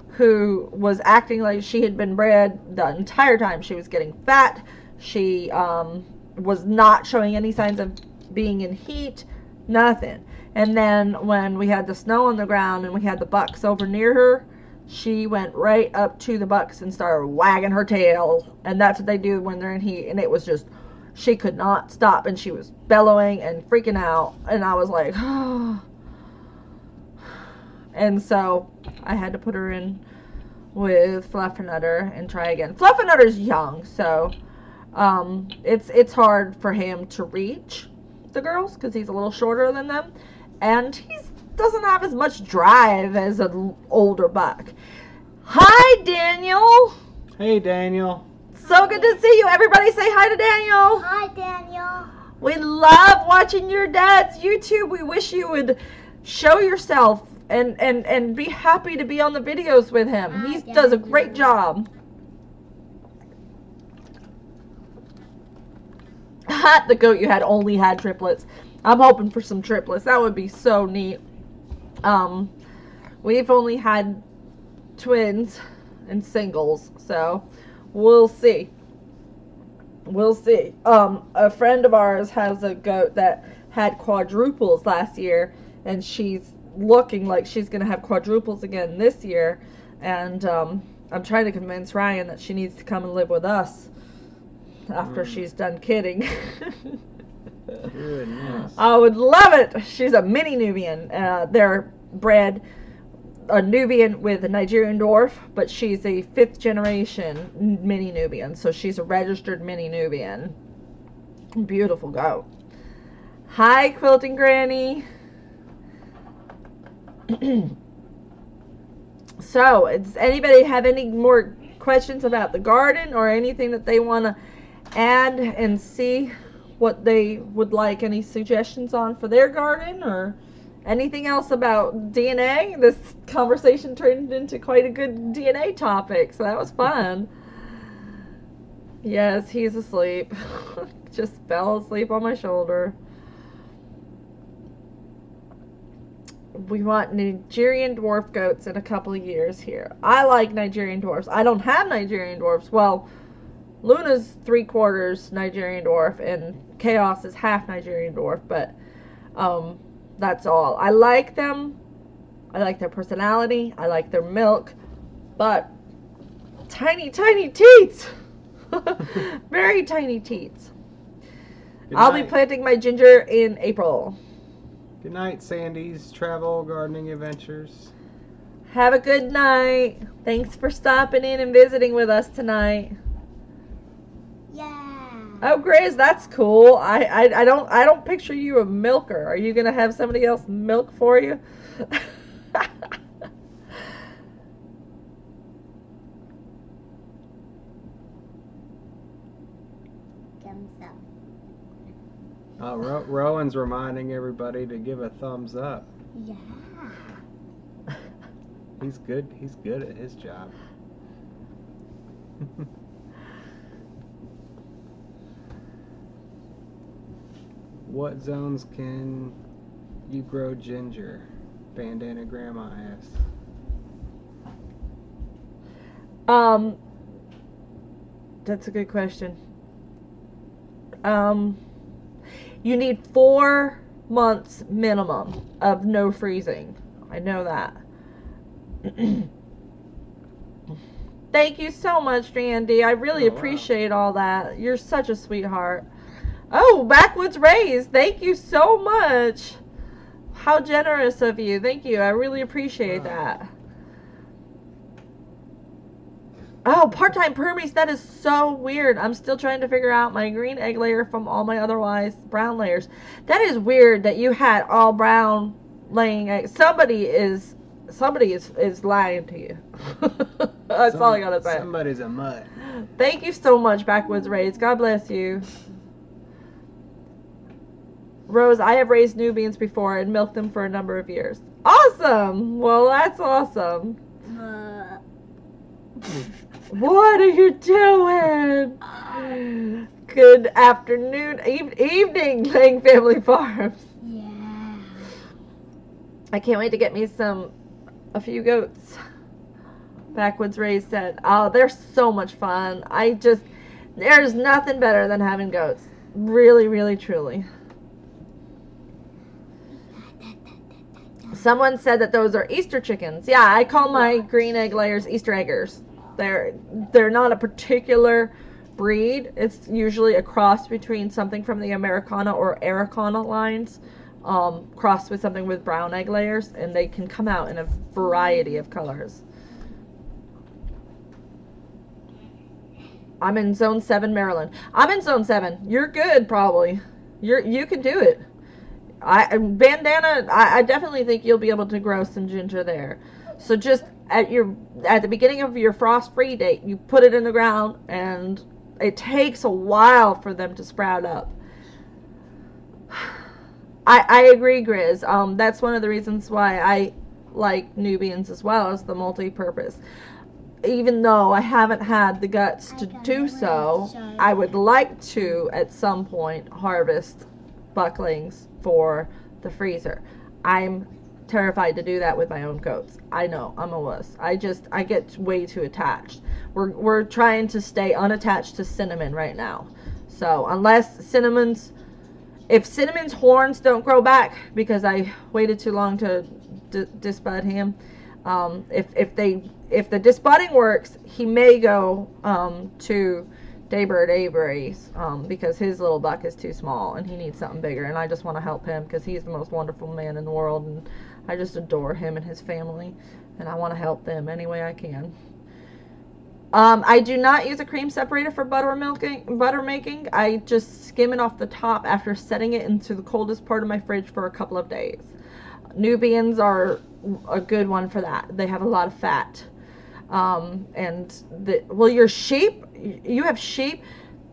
who was acting like she had been bred the entire time. She was getting fat. She was not showing any signs of being in heat, nothing. And then when we had the snow on the ground and we had the bucks over near her, she went right up to the bucks and started wagging her tail. And that's what they do when they're in heat. And it was just, she could not stop, and she was bellowing and freaking out. And I was like, oh. And so I had to put her in with Fluffernutter and try again. Fluffernutter's young, so it's hard for him to reach the girls because he's a little shorter than them, and he doesn't have as much drive as an older buck. Hi, Daniel. Hey, Daniel. So good to see you. Everybody say hi to Daniel. Hi, Daniel. We love watching your dad's YouTube. We wish you would show yourself and be happy to be on the videos with him. He does a great job. The goat you had only had triplets. I'm hoping for some triplets. That would be so neat. We've only had twins and singles, so we'll see. We'll see. A friend of ours has a goat that had quadruples last year, and she's looking like she's going to have quadruples again this year. And I'm trying to convince Ryan that she needs to come and live with us after she's done kidding. Goodness. I would love it. She's a mini Nubian. They're bred a Nubian with a Nigerian dwarf, but she's a 5th generation mini Nubian, so she's a registered mini Nubian. Beautiful goat. Hi, Quilting Granny. So, does anybody have any more questions about the garden or anything that they want to add and see what they would like, any suggestions on for their garden or anything else about DNA? This conversation turned into quite a good DNA topic, so that was fun. Yes, he's asleep. Just fell asleep on my shoulder. We want Nigerian dwarf goats in a couple of years here. I like Nigerian dwarfs. I don't have Nigerian dwarfs. Well, Luna's 3/4 Nigerian dwarf and Chaos is half Nigerian dwarf, but that's all. I like them. I like their personality. I like their milk, but tiny, tiny teats. Very tiny teats. I'll be planting my ginger in April. Good night, Sandy's Travel Gardening Adventures. Have a good night. Thanks for stopping in and visiting with us tonight. Yeah. Oh, Grizz, that's cool. I don't picture you a milker. Are you gonna have somebody else milk for you? Thumbs up. Rowan's reminding everybody to give a thumbs up. Yeah. He's good. He's good at his job. What zones can you grow ginger? Bandana Grandma asks. That's a good question. You need 4 months minimum of no freezing. I know that. Thank you so much, Randy. I really appreciate all that. You're such a sweetheart. Oh, Backwoods Rays. Thank you so much. How generous of you. Thank you. I really appreciate that. Oh, part-time permies. That is so weird. I'm still trying to figure out my green egg layer from all my otherwise brown layers. That is weird that you had all brown laying eggs. Somebody is lying to you. That's all I gotta say. Somebody's a mutt. Thank you so much, Backwoods Rays. God bless you. Rose, I have raised Nubians before and milked them for a number of years. Awesome! Well, that's awesome. What are you doing? Good afternoon, evening, Lang Family Farms. Yeah. I can't wait to get me a few goats. Backwoods Ray said, oh, they're so much fun. There's nothing better than having goats. Really, really, truly. Someone said that those are Easter chickens. Yeah, I call my green egg layers Easter eggers. They're not a particular breed. It's usually a cross between something from the Americana or Araucana lines, crossed with something with brown egg layers, and they can come out in a variety of colors. I'm in Zone 7, Maryland. I'm in Zone 7. You're good, probably. You can do it. Bandana, I definitely think you'll be able to grow some ginger there. So just at the beginning of your frost-free date, you put it in the ground, and it takes a while for them to sprout up. I agree, Grizz. That's one of the reasons why I like Nubians as well as the multi-purpose. Even though I haven't had the guts to do so, I would like to at some point harvest bucklings for the freezer. I'm terrified to do that with my own goats. I know, I'm a wuss. I get way too attached. We're trying to stay unattached to Cinnamon right now. So unless if Cinnamon's horns don't grow back because I waited too long to disbud him, if the disbudding works, he may go to Daybird Avery's because his little buck is too small and he needs something bigger, and I just want to help him because he's the most wonderful man in the world, and I just adore him and his family, and I want to help them any way I can. I do not use a cream separator for butter making. I just skim it off the top after setting it into the coldest part of my fridge for a couple of days. Nubians are a good one for that. They have a lot of fat. Your sheep, you have sheep,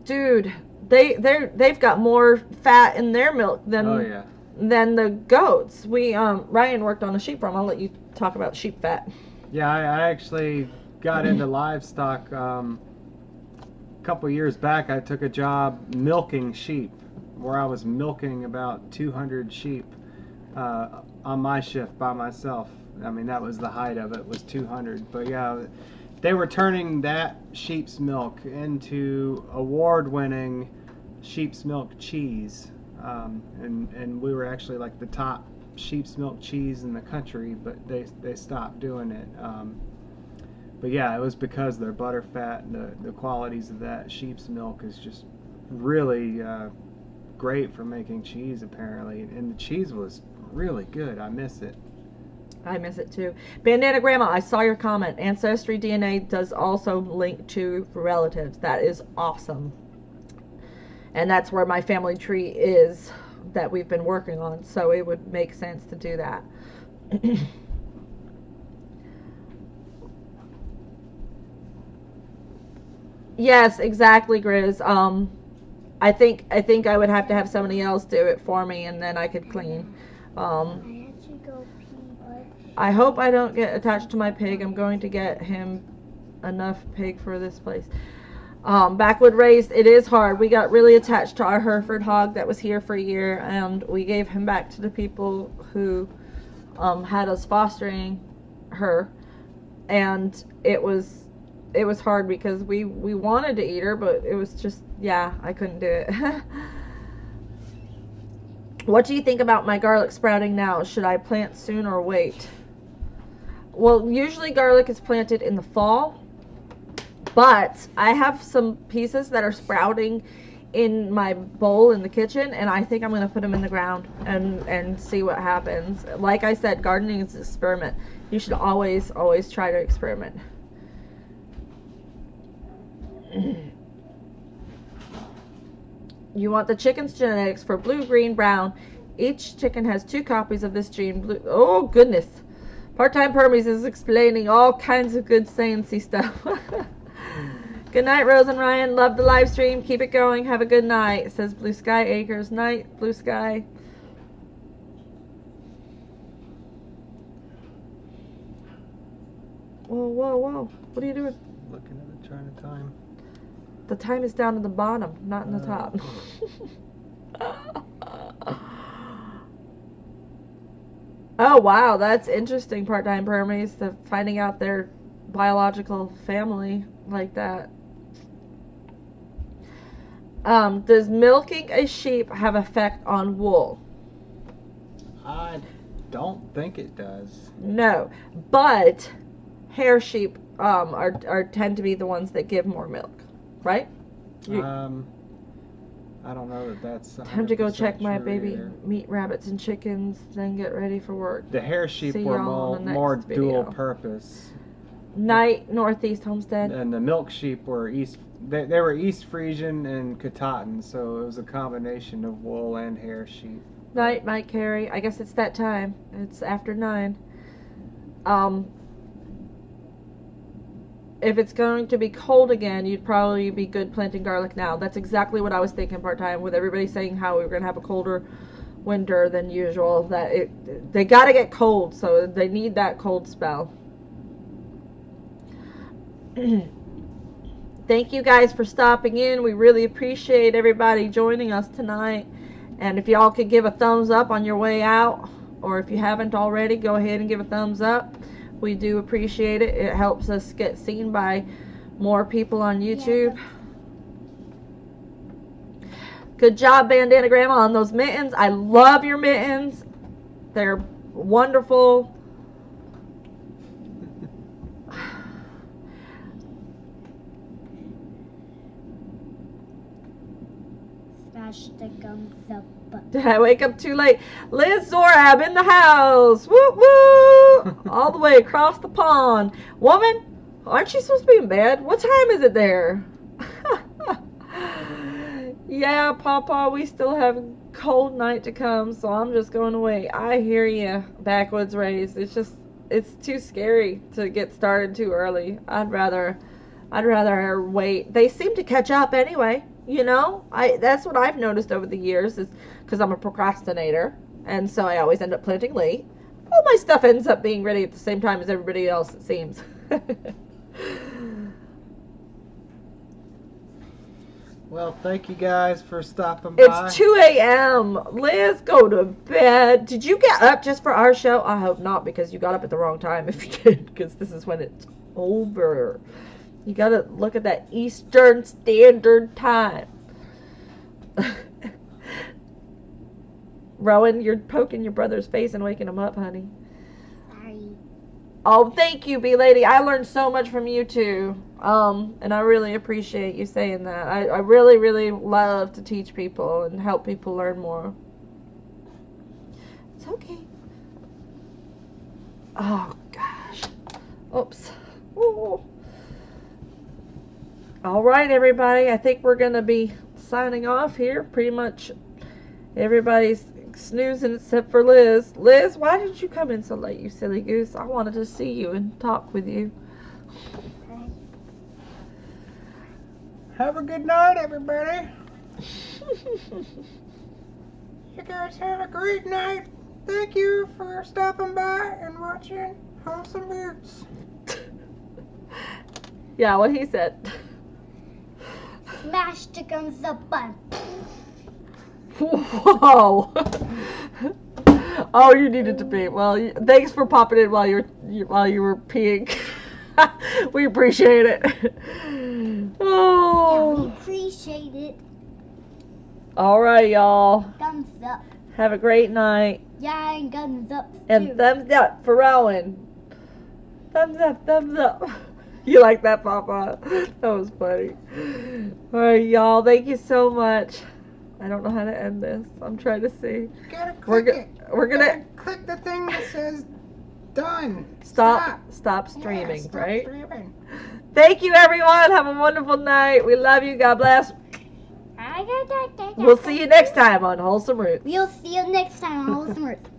dude. They've got more fat in their milk than the goats. Ryan worked on a sheep farm. I'll let you talk about sheep fat. Yeah, I actually got into livestock a couple years back. I took a job milking sheep, where I was milking about 200 sheep on my shift by myself. I mean, that was the height of it, was 200. But yeah, they were turning that sheep's milk into award-winning sheep's milk cheese. And we were actually like the top sheep's milk cheese in the country, but they stopped doing it. But yeah, it was because their butter fat and the qualities of that sheep's milk is just really great for making cheese, apparently. And the cheese was really good. I miss it. I miss it too. Bandana Grandma, I saw your comment. Ancestry DNA does also link to relatives. That is awesome. And that's where my family tree is that we've been working on. So it would make sense to do that. Yes, exactly, Grizz. I think I would have to have somebody else do it for me, and then I could clean. I hope I don't get attached to my pig. I'm going to get him enough pig for this place. Backwood raised, it is hard. We got really attached to our Hereford hog that was here for a year, and we gave him back to the people who had us fostering her, and it was hard because we wanted to eat her, but it was just, yeah, I couldn't do it. What do you think about my garlic sprouting now? Should I plant soon or wait? Well, usually garlic is planted in the fall, but I have some pieces that are sprouting in my bowl in the kitchen, and I think I'm going to put them in the ground and see what happens. Like I said, gardening is an experiment. You should always try to experiment. You want the chicken's genetics for blue, green, brown. Each chicken has 2 copies of this gene. Blue. Oh, goodness. Part-time Permies is explaining all kinds of good sciencey stuff. Good night, Rose and Ryan. Love the live stream. Keep it going. Have a good night. It says Blue Sky Acres. Night, Blue Sky. Whoa, whoa, whoa. What are you doing? Looking at it, trying to time. The time is down at the bottom, not in the top. Oh, wow, that's interesting, part-time Burmese, finding out their biological family like that. Does milking a sheep have effect on wool? I don't think it does. No, but hair sheep tend to be the ones that give more milk, right? I don't know that that's time to go check my baby either. meat rabbits and chickens, then get ready for work. The hair sheep were more dual purpose. Night, Northeast Homestead. And the milk sheep were East. They were East Frisian and Katahdin, so it was a combination of wool and hair sheep. Night, Mike Carey. I guess it's that time. It's after 9. If it's going to be cold again, you'd probably be good planting garlic now. That's exactly what I was thinking part-time, with everybody saying how we were going to have a colder winter than usual. They got to get cold, so they need that cold spell. Thank you guys for stopping in. We really appreciate everybody joining us tonight. And if y'all could give a thumbs up on your way out, or if you haven't already, go ahead and give a thumbs up. We do appreciate it. It helps us get seen by more people on YouTube. Yeah. Good job, Bandana Grandma, on those mittens. I love your mittens. They're wonderful. Stop. Smash the thumbs up button. Did I wake up too late? Liz Zorab in the house. Woo woo! All the way across the pond. Woman, aren't you supposed to be in bed? What time is it there? Yeah, Papa, we still have a cold night to come, so I'm just going to wait. I hear you, backwoods raised. It's too scary to get started too early. I'd rather wait. They seem to catch up anyway, you know? That's what I've noticed over the years is because I'm a procrastinator, and so I always end up planting late. All my stuff ends up being ready at the same time as everybody else, it seems. Well, thank you guys for stopping by. It's 2 a.m. Liz, go to bed. Did you get up just for our show? I hope not, because you got up at the wrong time if you did, because this is when it's over. You gotta look at that Eastern Standard Time. Rowan, you're poking your brother's face and waking him up, honey. Sorry. Oh, thank you, B-Lady. I learned so much from you, too. And I really appreciate you saying that. I really, really love to teach people and help people learn more. It's okay. Oh, gosh. Oops. Ooh. All right, everybody. I think we're going to be signing off here. Pretty much everybody's snoozing except for Liz. Liz, why did you come in so late, you silly goose? I wanted to see you and talk with you. Have a good night, everybody. You guys have a great night. Thank you for stopping by and watching Wholesome Roots. Yeah, what he said. Smash the thumbs up button. Whoa. Oh, you needed to pee. Well, thanks for popping in while you were peeing. We appreciate it. Oh. Yeah, we appreciate it. All right, y'all. Thumbs up. Have a great night. Yeah, and thumbs up too. And thumbs up for Rowan. Thumbs up, thumbs up. You like that, Papa? That was funny. All right, y'all. Thank you so much. I don't know how to end this. I'm trying to see. You gotta click it. We're gonna click the thing that says done. Stop streaming, Stop right? Streaming. Thank you, everyone. Have a wonderful night. We love you. God bless. We'll see you next time on Wholesome Roots. We'll see you next time on Wholesome Roots.